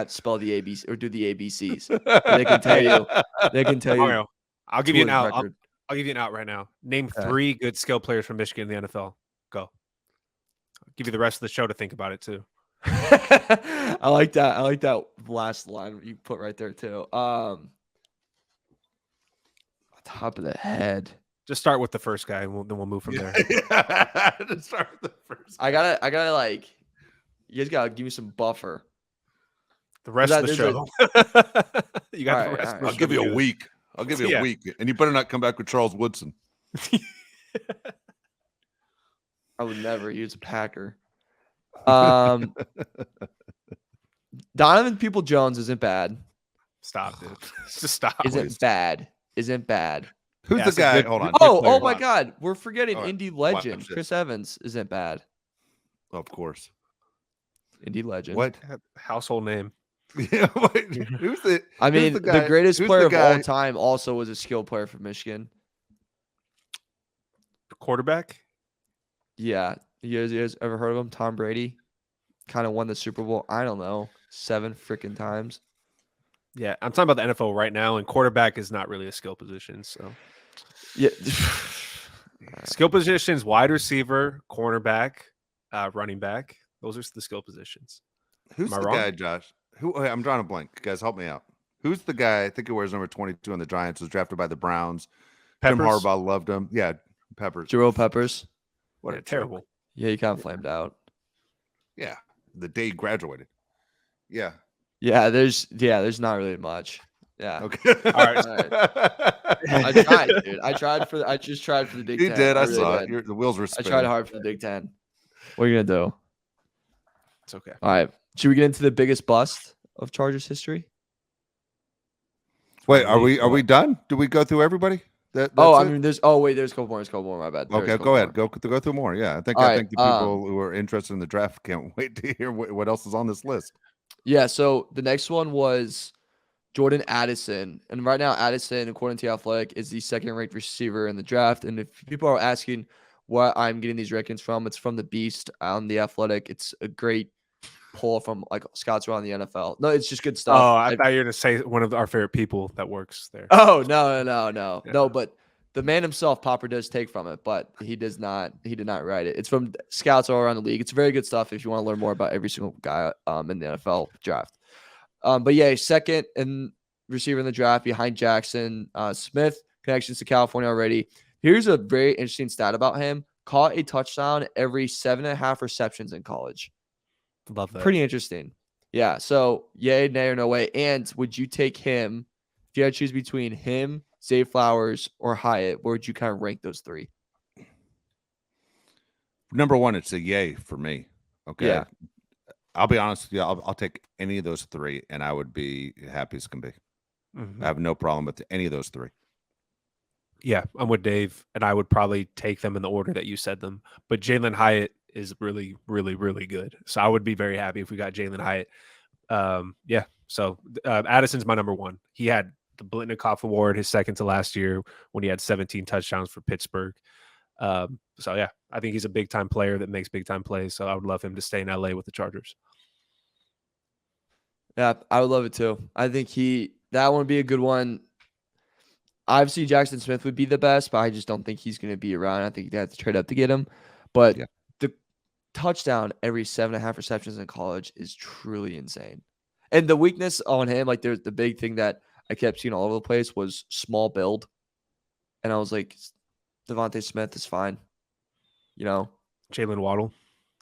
spell the ABC or do the ABCs. They can tell you. They can tell Mario, you. I'll give you an out. I'll give you an out right now. Name 3 good skill players from Michigan in the NFL. Go. I'll give you the rest of the show to think about it too. I like that. I like that last line you put right there too. Top of the head. Just start with the first guy, and then we'll move from there. Just start with the first. I gotta like. You guys gotta give me some buffer. The rest of the show. You got the rest. I'll give you a week. I'll give you a week, and you better not come back with Charles Woodson. I would never use a Packer. Donovan People-Jones isn't bad. Stop, dude. Just stop. Isn't bad. Who's the guy? Hold on. Oh my God. We're forgetting Indy legend. Chris Evans isn't bad. Of course. Indy legend. What household name? Yeah, who's the? I mean, the greatest player of all time also was a skill player for Michigan. Quarterback? Yeah. You guys ever heard of him? Tom Brady kind of won the Super Bowl. I don't know, 7 freaking times. Yeah, I'm talking about the NFL right now, and quarterback is not really a skill position. So, Yeah. skill positions: wide receiver, cornerback, running back. Those are the skill positions. Who's Am I the wrong? guy, Josh? I'm drawing a blank. Guys, help me out. Who's the guy? I think he wears number 22 on the Giants. Was drafted by the Browns. Jim Peppers? Harbaugh loved him. Yeah, Peppers. Jerome Peppers. What Yeah, a terrible. joke. Yeah, he kind of flamed out. Yeah, the day he graduated. Yeah. Yeah, there's not really much. Yeah. Okay. All right. I tried, dude. I just tried for the Big He Ten. did. I really saw did. it. The wheels were I spinning. tried hard for the Big Ten. What are you gonna do? It's okay. All right. Should we get into the biggest bust of Chargers history? Wait, are we done? Do we go through everybody? That's it? There's a couple more. There's a couple more. My bad. There's a Okay, couple go ahead. more. Go through more. Yeah, I think All the right, people who are interested in the draft can't wait to hear what else is on this list. Yeah. So the next one was Jordan Addison, and right now Addison, according to Athletic, is the second-ranked receiver in the draft. And if people are asking what I'm getting these rankings from, it's from the Beast on the Athletic. It's a great pull from like scouts around the NFL. No, it's just good stuff. Oh, I thought you were going to say one of our favorite people that works there. Oh no. Yeah. No, but the man himself, Popper, does take from it, but he did not write it. It's from scouts all around the league. It's very good stuff if you want to learn more about every single guy in the NFL draft. But yeah, second and receiver in the draft behind Jackson Smith, connections to California already. Here's a very interesting stat about him. Caught a touchdown every 7.5 receptions in college. Love that. Pretty interesting. Yeah. So, yay, nay, or no way. And would you take him if you had to choose between him, Zay Flowers, or Hyatt? Where would you kind of rank those three? Number one, it's a yay for me. Okay. Yeah. I'll be honest with you. I'll take any of those three, and I would be happy as can be. Mhm. I have no problem with any of those three. Yeah, I'm with Dave, and I would probably take them in the order that you said them. But Jalen Hyatt is really, really, really good. So I would be very happy if we got Jalen Hyatt. Yeah. So Addison's my number one. He had the Blitnikoff Award his second to last year when he had 17 touchdowns for Pittsburgh. So yeah, I think he's a big time player that makes big time plays. So I would love him to stay in LA with the Chargers. Yeah, I would love it too. I think that one would be a good one. Obviously, Jackson Smith would be the best, but I just don't think he's going to be around. I think they have to trade up to get him. But Yeah. the touchdown every 7.5 receptions in college is truly insane. And the weakness on him, like there's the big thing that I kept seeing all over the place was small build. And I was like, Devontae Smith is fine. You know, Jalen Waddle,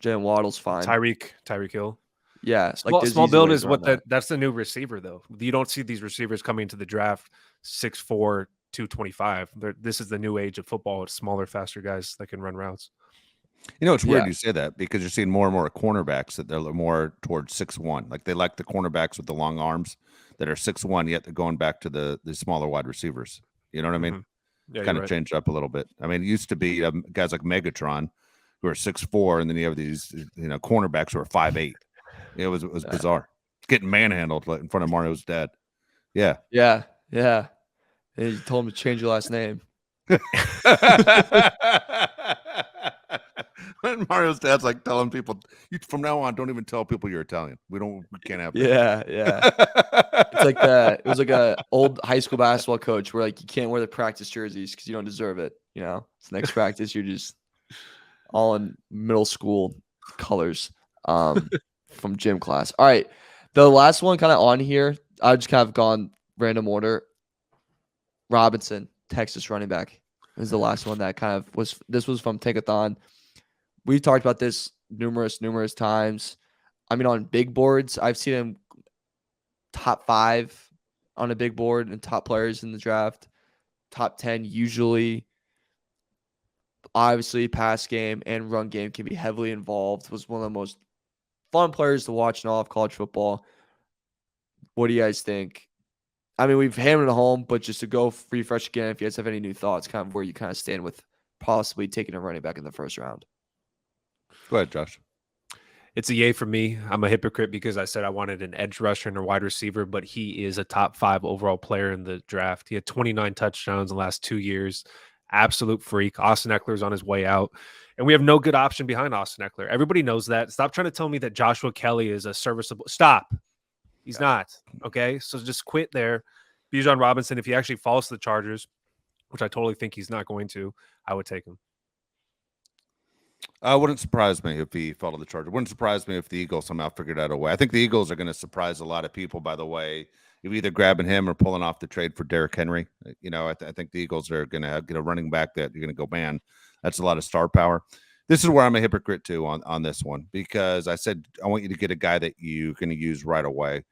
Jalen Waddle's fine. Tyreek Hill. Yeah. Small, there's small easy build ways is what around that. that's the new receiver though. You don't see these receivers coming to the draft 6'4", 225. This is the new age of football. It's smaller, faster guys that can run routes. You know, it's weird Yeah. you say that because you're seeing more and more cornerbacks that they're more towards 6'1". Like they like the cornerbacks with the long arms that are 6'1", yet they're going back to the smaller wide receivers. You know what I mean? Yeah, Kind you're of right. changed up a little bit. I mean, it used to be guys like Megatron who are 6'4", and then you have these cornerbacks who are 5'8". It was bizarre. Getting manhandled in front of Mario's dad. Yeah. Yeah. Yeah. And you told him to change your last name. When Mario's dad's like telling people, from now on, don't even tell people you're Italian. We can't have that. Yeah. Yeah. It's like it was like a old high school basketball coach where like you can't wear the practice jerseys because you don't deserve it. You know, it's next practice you're just all in middle school colors from gym class. All right, the last one kind of on here. I just kind of gone random order. Robinson, Texas running back, is the last one that kind of was. This was from Tankathon. We've talked about this numerous times. I mean, on big boards, I've seen him top 5 on a big board and top players in the draft, top 10 usually. Obviously, pass game and run game can be heavily involved. Was one of the most fun players to watch in all of college football. What do you guys think? I mean, we've hammered it home, but just to go refresh again, if you guys have any new thoughts, kind of where you kind of stand with possibly taking a running back in the first round. Go ahead, Josh. It's a yay for me. I'm a hypocrite because I said I wanted an edge rusher and a wide receiver, but he is a top 5 overall player in the draft. He had 29 touchdowns in the last 2 years. Absolute freak. Austin Eckler's on his way out. And we have no good option behind Austin Eckler. Everybody knows that. Stop trying to tell me that Joshua Kelly is a serviceable. Stop. He's not. Okay, so just quit there. Bijan Robinson, if he actually falls to the Chargers, which I totally think he's not going to, I would take him. Wouldn't surprise me if he fell to the Chargers. Wouldn't surprise me if the Eagles somehow figured out a way. I think the Eagles are going to surprise a lot of people, by the way, of either grabbing him or pulling off the trade for Derrick Henry. I think the Eagles are going to get a running back that you're going to go, man, that's a lot of star power. This is where I'm a hypocrite too on this one, because I said I want you to get a guy that you can use right away.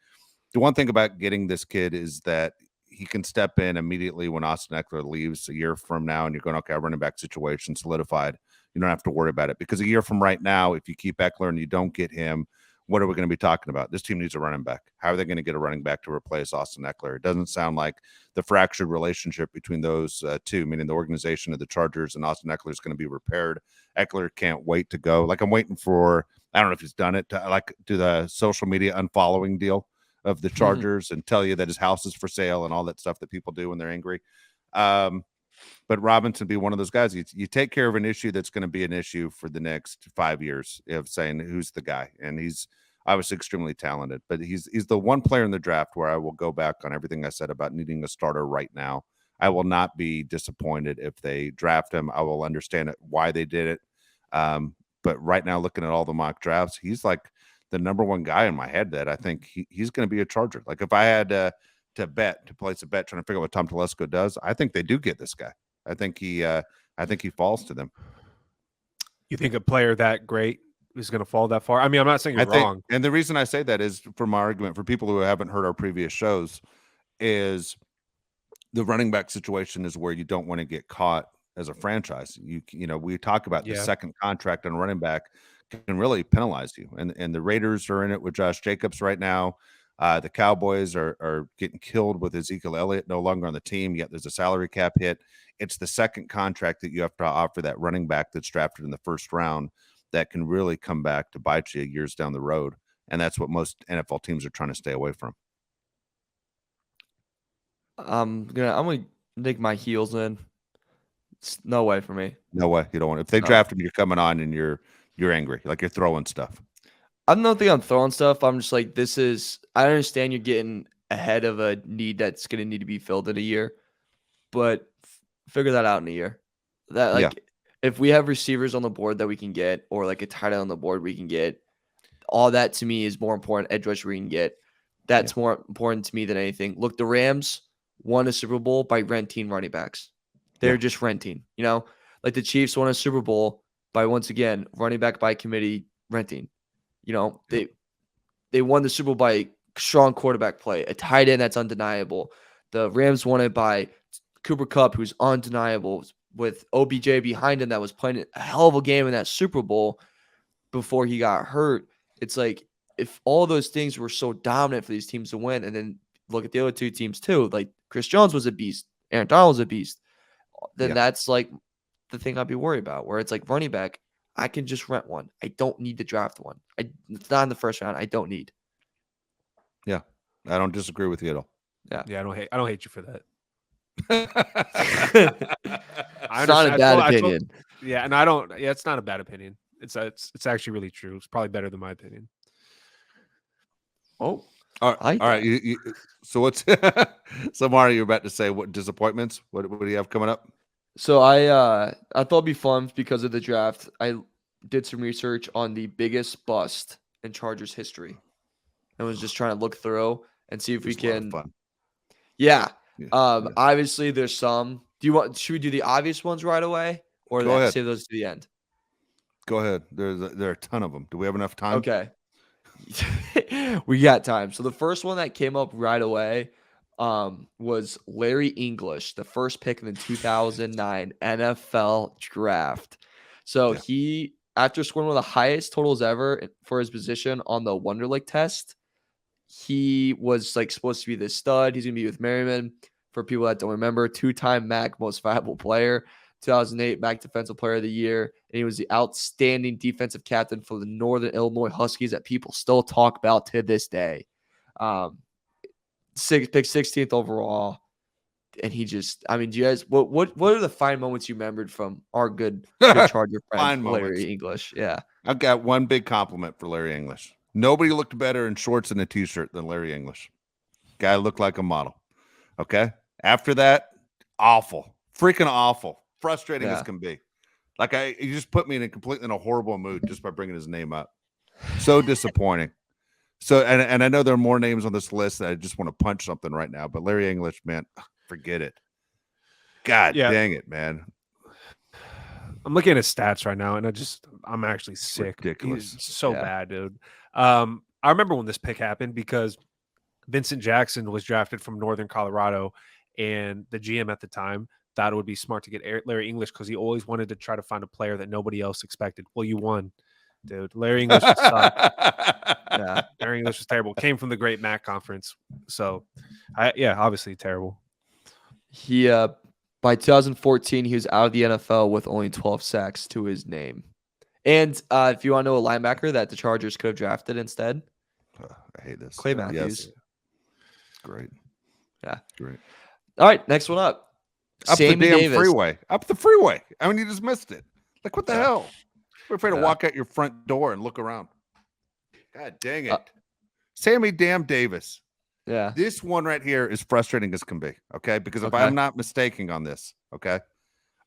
The one thing about getting this kid is that he can step in immediately when Austin Eckler leaves a year from now, and you're going, okay, our running back situation solidified. You don't have to worry about it, because a year from right now, if you keep Eckler and you don't get him, what are we going to be talking about? This team needs a running back. How are they going to get a running back to replace Austin Eckler? It doesn't sound like the fractured relationship between those two, meaning the organization of the Chargers and Austin Eckler, is going to be repaired. Eckler can't wait to go. Like, I'm waiting for, I don't know if he's done it, to do the social media unfollowing deal of the Chargers and tell you that his house is for sale and all that stuff that people do when they're angry. But Robinson would be one of those guys. You take care of an issue that's going to be an issue for the next 5 years of saying who's the guy. And he's obviously extremely talented, but he's the one player in the draft where I will go back on everything I said about needing a starter right now. I will not be disappointed if they draft him. I will understand why they did it. But right now, looking at all the mock drafts, he's like the number one guy in my head that I think he's going to be a Charger. Like, if I had to place a bet trying to figure out what Tom Telesco does, I think they do get this guy. I think he falls to them. You think a player that great is going to fall that far? I mean, I'm not saying you're wrong. And the reason I say that is, for my argument, for people who haven't heard our previous shows, is the running back situation is where you don't want to get caught as a franchise. We talk about the second contract on a running back can really penalize you. And the Raiders are in it with Josh Jacobs right now. The Cowboys are getting killed with Ezekiel Elliott no longer on the team, yet there's a salary cap hit. It's the second contract that you have to offer that running back that's drafted in the first round that can really come back to bite you years down the road. And that's what most NFL teams are trying to stay away from. I'm gonna dig my heels in. It's no way for me. No way. You don't want. If they draft him, you're coming on and you're angry, like you're throwing stuff. I don't think I'm throwing stuff. I'm just like, I understand you're getting ahead of a need that's going to need to be filled in a year, but figure that out in a year. If we have receivers on the board that we can get, or like a tight end on the board we can get, all that to me is more important. Edge rusher we can get. That's more important to me than anything. Look, the Rams won a Super Bowl by renting running backs. They're just renting, like the Chiefs won a Super Bowl by, once again, running back by committee renting. They won the Super Bowl by strong quarterback play, a tight end that's undeniable. The Rams won it by Cooper Kupp, who's undeniable, with OBJ behind him that was playing a hell of a game in that Super Bowl before he got hurt. It's like, if all those things were so dominant for these teams to win, and then look at the other two teams too, like Chris Jones was a beast, Aaron Donald was a beast, then that's like the thing I'd be worried about, where it's like running back, I can just rent one. I don't need to draft one. It's not in the first round. I don't need. Yeah, I don't disagree with you at all. Yeah. I don't hate you for that. It's not a bad opinion. And I don't. Yeah, it's not a bad opinion. It's actually really true. It's probably better than my opinion. Oh, all right. So what's so Mario, you're about to say what disappointments? What do you have coming up? So I thought it'd be fun because of the draft. I did some research on the biggest bust in Chargers history, and was just trying to look through and see if we can. Fun. Yeah. Obviously, there's some. Should we do the obvious ones right away, or save those to the end? Go ahead. There are a ton of them. Do we have enough time? Okay. We got time. So the first one that came up right away was Larry English, the first pick in the 2009 NFL draft. So he, after scoring one of the highest totals ever for his position on the Wonderlic test, he was like supposed to be this stud. He's going to be with Merriman. For people that don't remember, 2-time MAC most valuable player, 2008 MAC Defensive Player of the Year, and he was the outstanding defensive captain for the Northern Illinois Huskies that people still talk about to this day. Pick 16th overall, and he just, I mean, do you guys, what are the fine moments you remembered from our good Charger friend Larry English? Yeah, I've got one big compliment for Larry English. Nobody looked better in shorts and a t-shirt than Larry English. Guy looked like a model. Okay. After that, awful. Freaking awful. Frustrating as can be. Like you just put me in a horrible mood just by bringing his name up. So disappointing. So and I know there are more names on this list that I just want to punch something right now, but Larry English, man, forget it. God dang it, man. I'm looking at his stats right now, and I'm actually sick. Ridiculous. He's so bad, dude. I remember when this pick happened because Vincent Jackson was drafted from Northern Colorado, and the GM at the time thought it would be smart to get Larry English because he always wanted to try to find a player that nobody else expected. Well, you won, dude. Larry English sucked. Yeah, Larry English was terrible. Came from the Great MAC Conference, so obviously terrible. He by 2014 he was out of the NFL with only 12 sacks to his name. And if you want to know a linebacker that the Chargers could have drafted instead, I hate this. Clay Matthews. Yes. Great. Yeah. Great. All right, next one up. Sammy the damn Davis. Freeway. Up the freeway. I mean, you just missed it. Like, what the hell? We're afraid to walk out your front door and look around. God dang it. Sammy damn Davis. Yeah. This one right here is frustrating as can be. Okay. Because if I'm not mistaken on this, okay,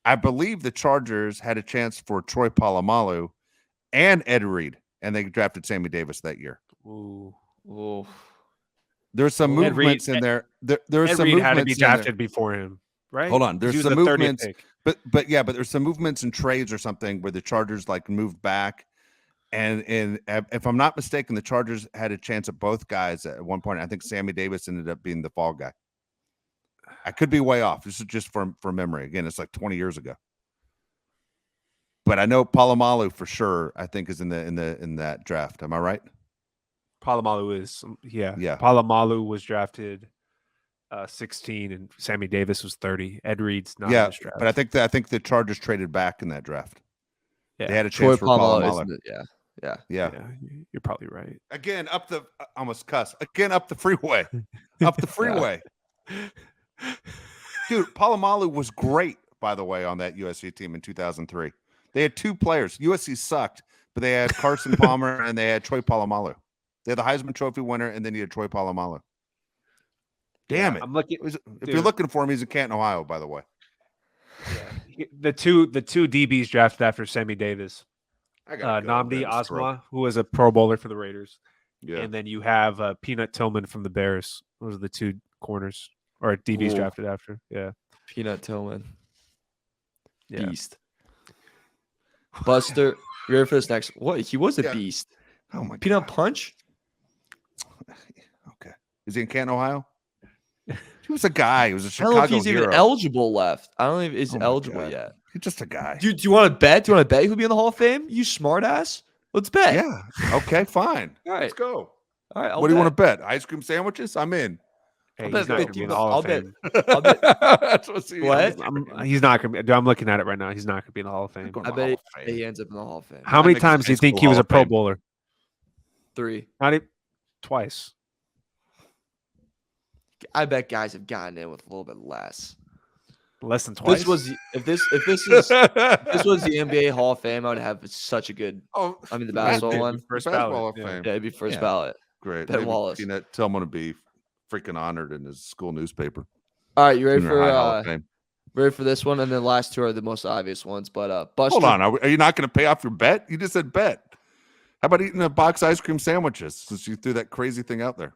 I believe the Chargers had a chance for Troy Polamalu and Ed Reed, and they drafted Sammy Davis that year. Ooh. There's some movements in there. There's some movements had to be drafted before him, right? Hold on. There's some movements, but there's some movements and trades or something where the Chargers like moved back. And if I'm not mistaken, the Chargers had a chance at both guys at one point. I think Sammy Davis ended up being the fall guy. I could be way off. This is just for memory. Again, it's like 20 years ago. But I know Polamalu for sure, I think, is in that draft. Am I right? Polamalu is, yeah. Polamalu was drafted 16, and Sammy Davis was 30. Ed Reed's not in this draft. But I think the Chargers traded back in that draft. Yeah. They had a chance for Polamalu. Yeah. You're probably right. Again, up the freeway. Up the freeway. Dude, Polamalu was great, by the way, on that USC team in 2003. They had two players. USC sucked, but they had Carson Palmer and they had Troy Polamalu. They had the Heisman Trophy winner, and then you had Troy Polamalu. Damn it! I'm looking. If you're looking for him, he's in Canton, Ohio, by the way. Yeah. The two DBs drafted after Sammy Davis. Nnamdi Asma, who was a Pro Bowler for the Raiders. Yeah. And then you have Peanut Tillman from the Bears. Those are the two corners or DBs drafted after. Yeah. Peanut Tillman. Beast. Buster, you ready for this next? What? He was a beast. Oh my Peanut Punch? Okay. Is he in Canton, Ohio? He was a guy. He was a Chicago I don't know if he's hero. even eligible left. I don't know if he's eligible yet. He's just a guy. Do you want to bet? Do you want to bet he'll be in the Hall of Fame? You smart ass. Let's bet. Yeah. Okay, fine. All right. Let's go. All right. What do you want to bet? Ice cream sandwiches? I'm in. Hey, he's not going to be in the Hall of Fame. I'll bet. That's what he's not going to be. I'm looking at it right now. He's not going to be in the Hall of Fame. I bet he ends up in the Hall of Fame. How many times do you think he was a Pro Bowler? 3. Not even twice. I bet guys have gotten in with a little bit less. Less than twice. If this was the NBA Hall of Fame, I would have such a good. The basketball one, first ballot. Yeah, it'd be first ballot. Great. Ben Wallace. Peanut Tillman would be freaking honored in his school newspaper. All right, you ready for this one? And the last two are the most obvious ones. But Buster, hold on, are you not going to pay off your bet? You just said bet. How about eating a box of ice cream sandwiches since you threw that crazy thing out there?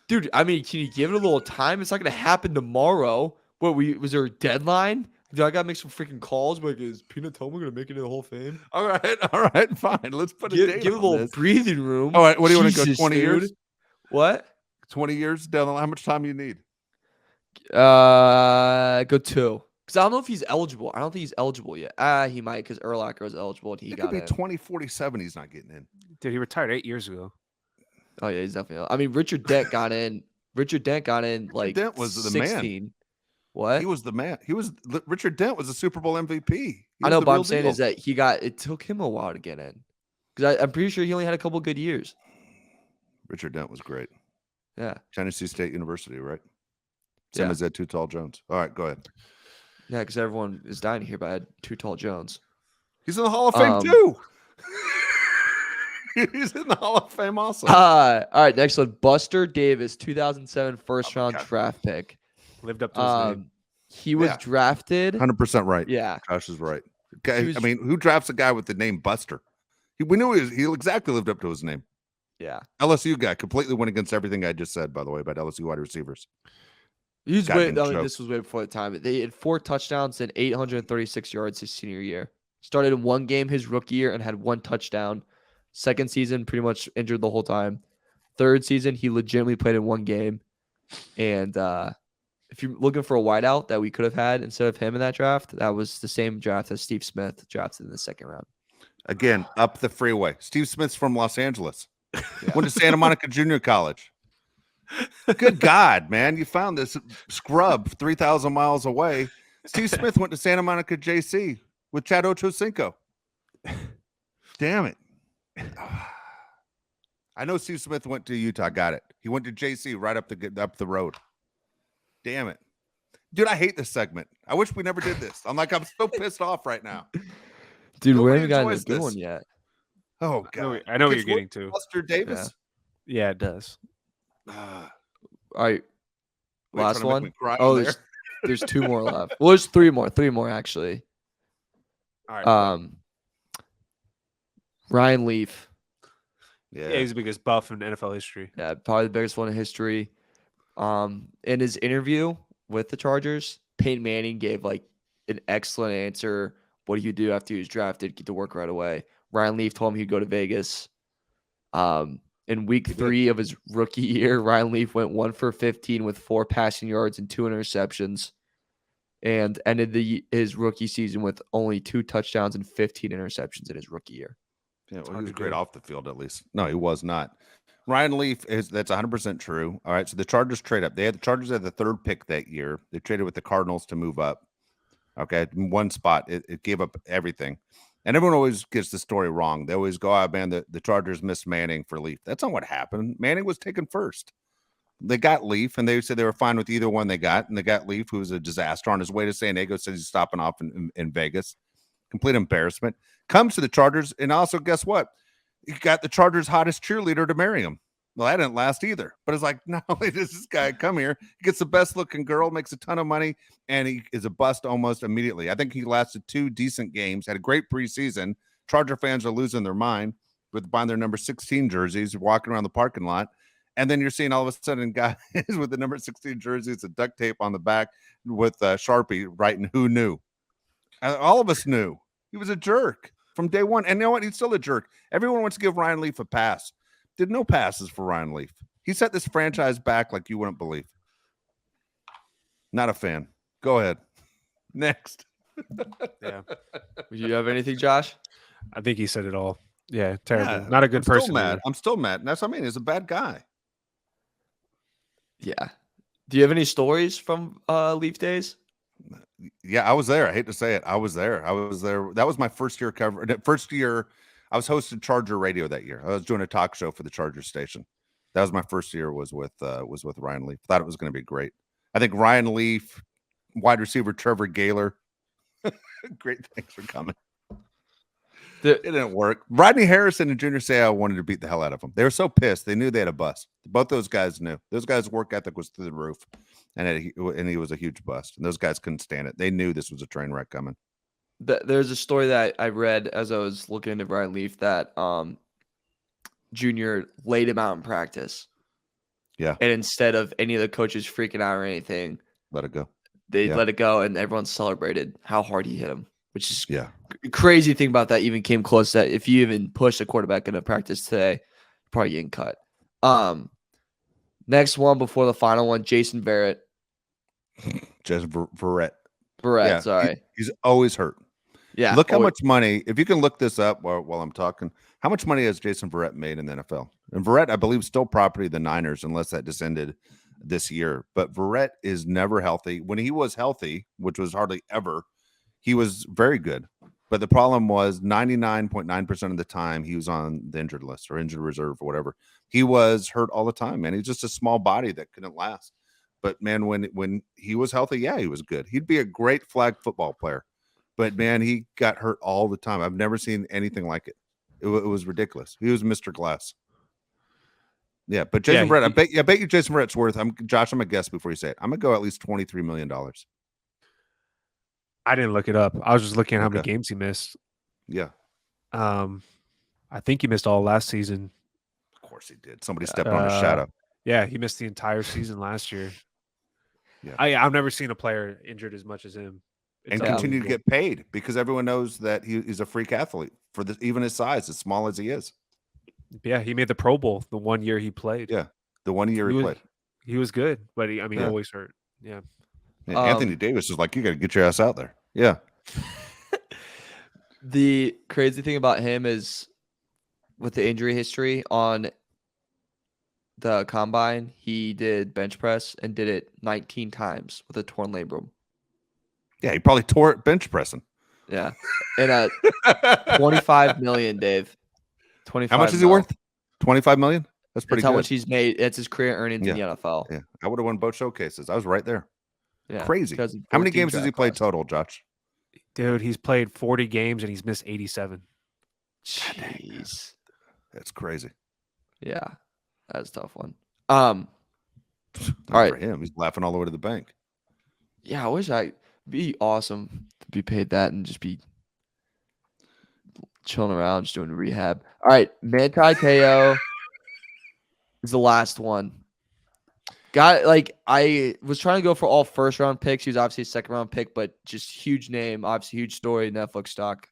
Dude, I mean, can you give it a little time? It's not going to happen tomorrow. Was there a deadline? I got to make some freaking calls. Like, is Peanut Tillman going to make it in the Hall of Fame? All right, fine. Let's put a date give on a little this. breathing room. All right, what do you want to go? 20 years? What? 20 years down the line. How much time do you need? Go 2. Because I don't know if he's eligible. I don't think he's eligible yet. He might because Urlacher was eligible and he got in. It could be 2047. He's not getting in. Dude, he retired 8 years ago. Oh yeah, he's definitely. I mean, Richard Dent got in. Richard Dent got in like Dent was the 16. Man. What? He was the man. Richard Dent was a Super Bowl MVP. I know, but I'm saying is that it took him a while to get in. Because I'm pretty sure he only had a couple good years. Richard Dent was great. Yeah. Tennessee State University, right? Same as Ed Too Tall Jones. All right, go ahead. Yeah, because everyone is dying to hear about Ed Too Tall Jones. He's in the Hall of Fame too. He's in the Hall of Fame also. All right, next one. Buster Davis, 2007 first round God. draft pick. Lived up to his name. He was Yeah. drafted. 100% right. Yeah. Josh is right. Okay, was- I mean, who drafts a guy with the name Buster? We knew he exactly lived up to his name. Yeah. LSU guy completely went against everything I just said, by the way, about LSU wide receivers. He was Goddamn way, I mean, joke. this was way before the time. They had 4 touchdowns and 836 yards his senior year. Started in one game his rookie year and had 1 touchdown. Second season, pretty much injured the whole time. Third season, he legitimately played in one game. And if you're looking for a wideout that we could have had instead of him in that draft, that was the same draft as Steve Smith drafted in the second round. Again, up the freeway. Steve Smith's from Los Angeles. Went to Santa Monica Junior College. Good God, man. You found this scrub 3,000 miles away. Steve Smith went to Santa Monica JC with Chad Ochocinco. Damn it. I know Steve Smith went to Utah. Got it. He went to JC right up the road. Damn it. Dude, I hate this segment. I wish we never did this. I'm so pissed off right now. Dude, we Nobody haven't gotten a enjoys good this. one yet. Oh, God. I know what Gets you're worse getting to. Buster Davis? Yeah, it does. All right. Wait, Last trying to make one. me cry Oh, in there. there's 2 more left. Well, there's 3 more. 3 more, actually. All right. Ryan Leaf. Yeah, he's the biggest buff in NFL history. Yeah, probably the biggest one in history. In his interview with the Chargers, Peyton Manning gave an excellent answer. What do you do after he was drafted? Get to work right away. Ryan Leaf told him he'd go to Vegas. In week 3 of his rookie year, Ryan Leaf went 1 for 15 with 4 passing yards and 2 interceptions, and ended his rookie season with only 2 touchdowns and 15 interceptions in his rookie year. Yeah, well, he was great off the field, at least. No, he was not. Ryan Leaf that's 100% true. All right, so the Chargers trade up. The Chargers had the 3rd pick that year. They traded with the Cardinals to move up. Okay, in one spot, it gave up everything. And everyone always gets the story wrong. They always go, "Oh, man, the Chargers missed Manning for Leaf." That's not what happened. Manning was taken first. They got Leaf, and they said they were fine with either one they got. And they got Leaf, who was a disaster on his way to San Diego. Says he's stopping off in Vegas. Complete embarrassment. Comes to the Chargers, and also, guess what? He got the Chargers' hottest cheerleader to marry him. Well, that didn't last either. But it's like, not only does this guy come here, he gets the best-looking girl, makes a ton of money, and he is a bust almost immediately. I think he lasted 2 decent games, had a great preseason. Charger fans are losing their mind with buying their number 16 jerseys, walking around the parking lot. And then you're seeing all of a sudden guys with the number 16 jerseys and duct tape on the back with Sharpie writing, "Who knew?" All of us knew. He was a jerk from day one. And you know what? He's still a jerk. Everyone wants to give Ryan Leaf a pass. Did no passes for Ryan Leaf. He set this franchise back like you wouldn't believe. Not a fan. Go ahead. Next. Yeah. Do you have anything, Josh? I think he said it all. Yeah, terrible. Yeah, Not a good person. Still mad. either. I'm still mad. And that's what I mean. He's a bad guy. Yeah. Do you have any stories from Leaf days? Yeah, I was there. I hate to say it. I was there. That was my first year cover. First year, I was hosting Charger Radio that year. I was doing a talk show for the Charger station. That was my first year. Was with Ryan Leaf. Thought it was going to be great. I think Ryan Leaf, wide receiver Trevor Gaylor. Great things are coming. It didn't work. Rodney Harrison and Junior Seau wanted to beat the hell out of him. They were so pissed. They knew they had a bust. Both those guys knew. Those guys' work ethic was through the roof, and he was a huge bust. And those guys couldn't stand it. They knew this was a train wreck coming. There's a story that I read as I was looking into Ryan Leaf that Junior laid him out in practice. Yeah. And instead of any of the coaches freaking out or anything, Let it go. they let it go, and everyone celebrated how hard he hit him, which is Yeah. crazy thing about that. Even came close that if you even push a quarterback into practice today, you're probably getting cut. Next one before the final one, Jason Verrett. Just Verrett. Verrett, Yeah, sorry. He's always hurt. Yeah. Look how much money, if you can look this up while I'm talking, how much money has Jason Verrett made in the NFL? And Verrett, I believe, still property of the Niners, unless that just ended this year. But Verrett is never healthy. When he was healthy, which was hardly ever, he was very good. But the problem was 99.9% of the time he was on the injured list or injured reserve or whatever. He was hurt all the time, man. He's just a small body that couldn't last. But, man, when he was healthy, yeah, he was good. He'd be a great flag football player. But, man, he got hurt all the time. I've never seen anything like it. It was ridiculous. He was Mr. Glass. Yeah, but Jason Yeah, Verrett, I bet you Jason Verrett's worth. Josh. I'm gonna guess before you say it. I'm gonna go at least $23 million. I didn't look it up. I was just looking at how many Okay. games he missed. Yeah, I think he missed all last season. of course he did. Somebody stepped on his shadow. Yeah, he missed the entire season last year. Yeah. I've never seen a player injured as much as him. It's And continue to unbelievable. get paid because everyone knows that he's a freak athlete for even his size, as small as he is. Yeah, he made the Pro Bowl the 1 year he played. Yeah, the 1 year He he was- played. He was good, but he Yeah. always hurt. Yeah. Yeah, Anthony Davis was like, you got to get your ass out there. Yeah. The crazy thing about him is with the injury history on the combine, he did bench press and did it 19 times with a torn labrum. Yeah, he probably tore it bench pressing. Yeah. And 25 million, Dave. 25 How much is he mil. worth? 25 million? That's pretty That's how good. much he's made. It's his career earnings in the NFL. Yeah, I would have won both showcases. I was right there. Yeah. Crazy. because of How many 14 games has he draft played class. total, Josh? Dude, he's played 40 games and he's missed 87. Jeez. That's crazy. Yeah. That's a tough one. Not All for right. him. He's laughing all the way to the bank. Yeah, I wish be awesome to be paid that and just be chilling around, just doing rehab. All right, Manti Te'o is the last one. I was trying to go for all first round picks. He was obviously a second round pick, but just huge name, obviously huge story, Netflix stock,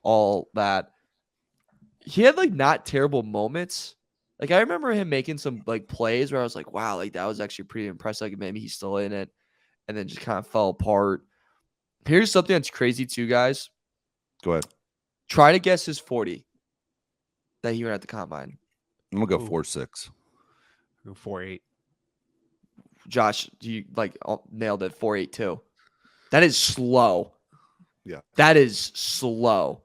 all that. He had not terrible moments. I remember him making some plays where I was like, wow, that was actually pretty impressive. Maybe he's still in it, and then just kind of fell apart. Here's something that's crazy too, guys. Go ahead. Try to guess his 40 that he ran at the combine. I'm going to go Ooh. 4.6. 4.8. Josh, you nailed it. 4.82. That is slow. Yeah. That is slow.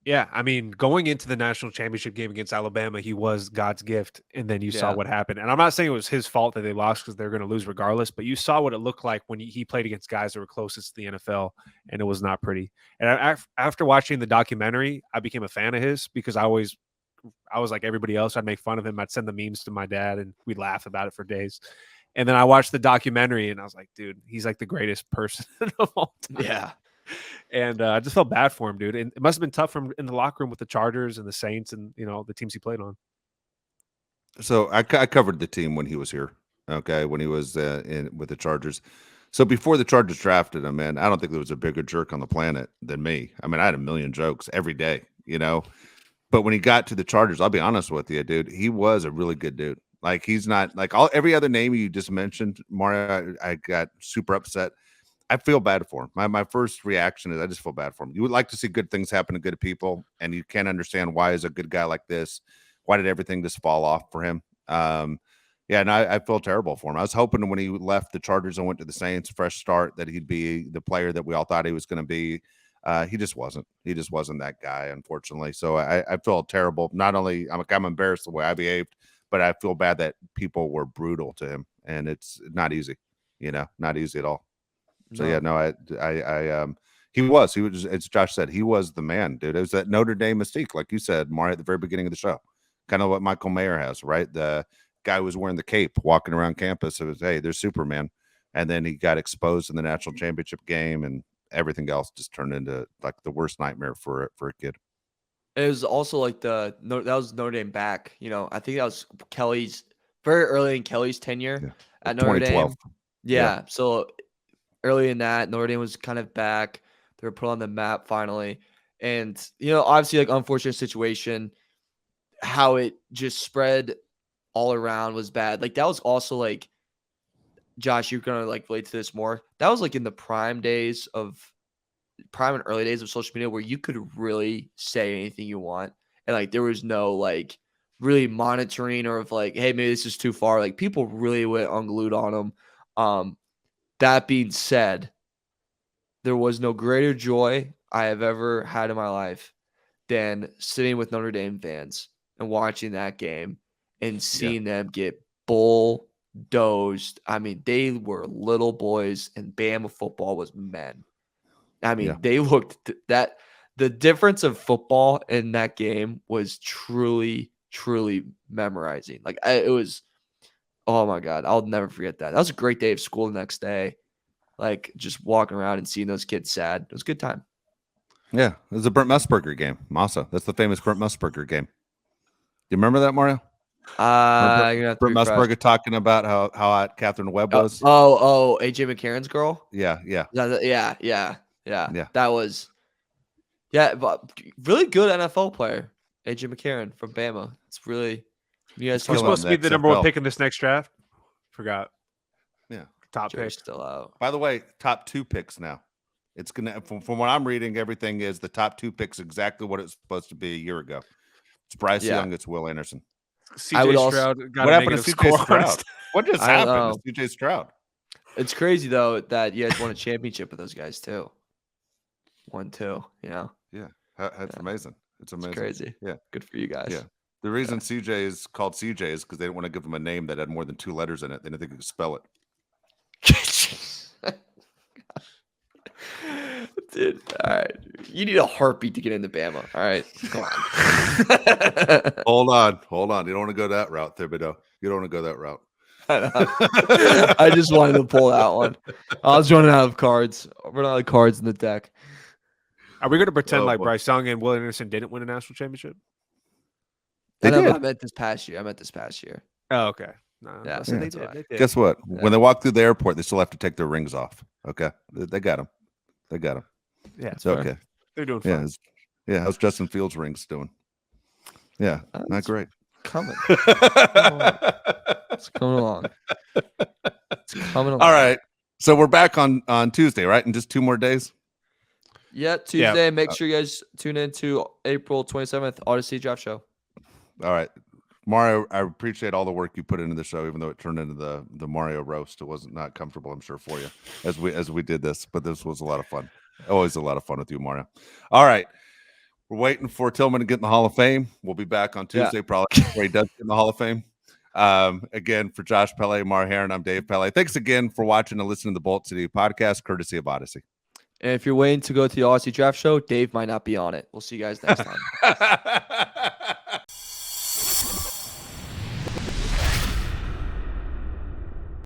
Yeah, I mean, going into the national championship game against Alabama, he was God's gift, and then you saw Yeah. what happened. And I'm not saying it was his fault that they lost because they're going to lose regardless, but you saw what it looked like when he played against guys that were closest to the NFL, and it was not pretty. And after watching the documentary, I became a fan of his because I was like everybody else. I'd make fun of him. I'd send the memes to my dad, and we'd laugh about it for days. And then I watched the documentary, and I was like, dude, he's like the greatest person of all time. Yeah. And I just felt bad for him, dude. And it must have been tough for him in the locker room with the Chargers and the Saints and, the teams he played on. So I covered the team when he was here. Okay, when he was in with the Chargers. So before the Chargers drafted him, man, I don't think there was a bigger jerk on the planet than me. I mean, I had a million jokes every day, But when he got to the Chargers, I'll be honest with you, dude, he was a really good dude. He's not every other name you just mentioned, Mario. I got super upset. I feel bad for him. My first reaction is I just feel bad for him. You would like to see good things happen to good people, and you can't understand why is a good guy like this. Why did everything just fall off for him? And I feel terrible for him. I was hoping when he left the Chargers and went to the Saints, fresh start, that he'd be the player that we all thought he was going to be. He just wasn't. He just wasn't that guy, unfortunately. So I feel terrible. Not only I'm embarrassed the way I behaved, but I feel bad that people were brutal to him, and it's not easy. Not easy at all. So yeah, no, he was, as Josh said, he was the man, dude. It was that Notre Dame mystique, like you said, Mario, at the very beginning of the show, kind of what Michael Mayer has, right? The guy who was wearing the cape, walking around campus. It was, hey, there's Superman, and then he got exposed in the national championship game, and everything else just turned into the worst nightmare for a kid. It was also that was Notre Dame back. I think that was Kelly's very early in Kelly's tenure at Notre Dame. 2012. Yeah. So early in that, Notre Dame was kind of back. They were put on the map finally. And, obviously, unfortunate situation, how it just spread all around was bad. That was also, Josh, you're going to, relate to this more. That was, in the prime and early days of social media where you could really say anything you want. And, there was no, really monitoring or of, hey, maybe this is too far. People really went unglued on them. That being said, there was no greater joy I have ever had in my life than sitting with Notre Dame fans and watching that game and seeing them get bulldozed. I mean, they were little boys, and Bama football was men. I mean, they looked that the difference of football in that game was truly, truly memorizing. Like it was, oh my God, I'll never forget that. That was a great day of school the next day. Like just walking around and seeing those kids sad. It was a good time. Yeah, it was a Brent Musburger game. Masa. That's the famous Brent Musburger game. Do you remember that, Mario? You're gonna have to Brent refresh. Musburger talking about how hot Catherine Webb was. AJ McCarron's girl. Yeah. Yeah. Yeah. That was, but really good NFL player, AJ McCarron from Bama. It's really, you guys He's Killing supposed to be the number XFL. one pick in this next draft. Forgot. Yeah. Top Jerry's pick. still out. By the way, top 2 picks now. It's gonna from what I'm reading, everything is the top 2 picks exactly what it's supposed to be a year ago. It's Bryce Yeah. Young, it's Will Anderson. I would CJ also- Stroud got What a happened to negative CJ score on Stroud? his- What just I don't happened to CJ Stroud? It's crazy though that you guys won a championship with those guys too. 1-2, you know, Yeah, that's Yeah. amazing. It's amazing. it's crazy. Yeah. Good for you guys. Yeah. The reason CJ is called CJ is because they didn't want to give him a name that had more than 2 letters in it. They didn't think he could spell it. Dude, all right. You need a heartbeat to get into Bama. All right. Come on. Hold on. You don't want to go that route, Thibodeau. You don't want to go that route. I just wanted to pull that one. I was running out of cards. Running out of cards in the deck. Are we going to pretend Oh, like boy. Bryce Young and Will Anderson didn't win a national championship? They No, did. I meant this past year. Oh, okay. No, Yeah, listen, that's they did. why. They did. Guess what? Yeah. When they walk through the airport, they still have to take their rings off. Okay. They got them. They got them. Yeah, It's okay. they're doing Yeah. fine. How's Justin Fields' rings doing? Yeah. Not That's great. coming. It's coming along. It's coming along. All right. So we're back on Tuesday, right? In just 2 more days. Yeah, Tuesday. Make sure you guys tune in to April 27th, Odyssey Draft Show. All right. Mario, I appreciate all the work you put into the show, even though it turned into the Mario roast. It wasn't not comfortable, I'm sure, for you as we did this, but this was a lot of fun. Always a lot of fun with you, Mario. All right. We're waiting for Tillman to get in the Hall of Fame. We'll be back on Tuesday, probably before he does get in the Hall of Fame. Again, for Josh Pele, Mar Heron, I'm Dave Pele. Thanks again for watching and listening to the Bolt City podcast, courtesy of Odyssey. And if you're waiting to go to the Odyssey Draft Show, Dave might not be on it. We'll see you guys next time.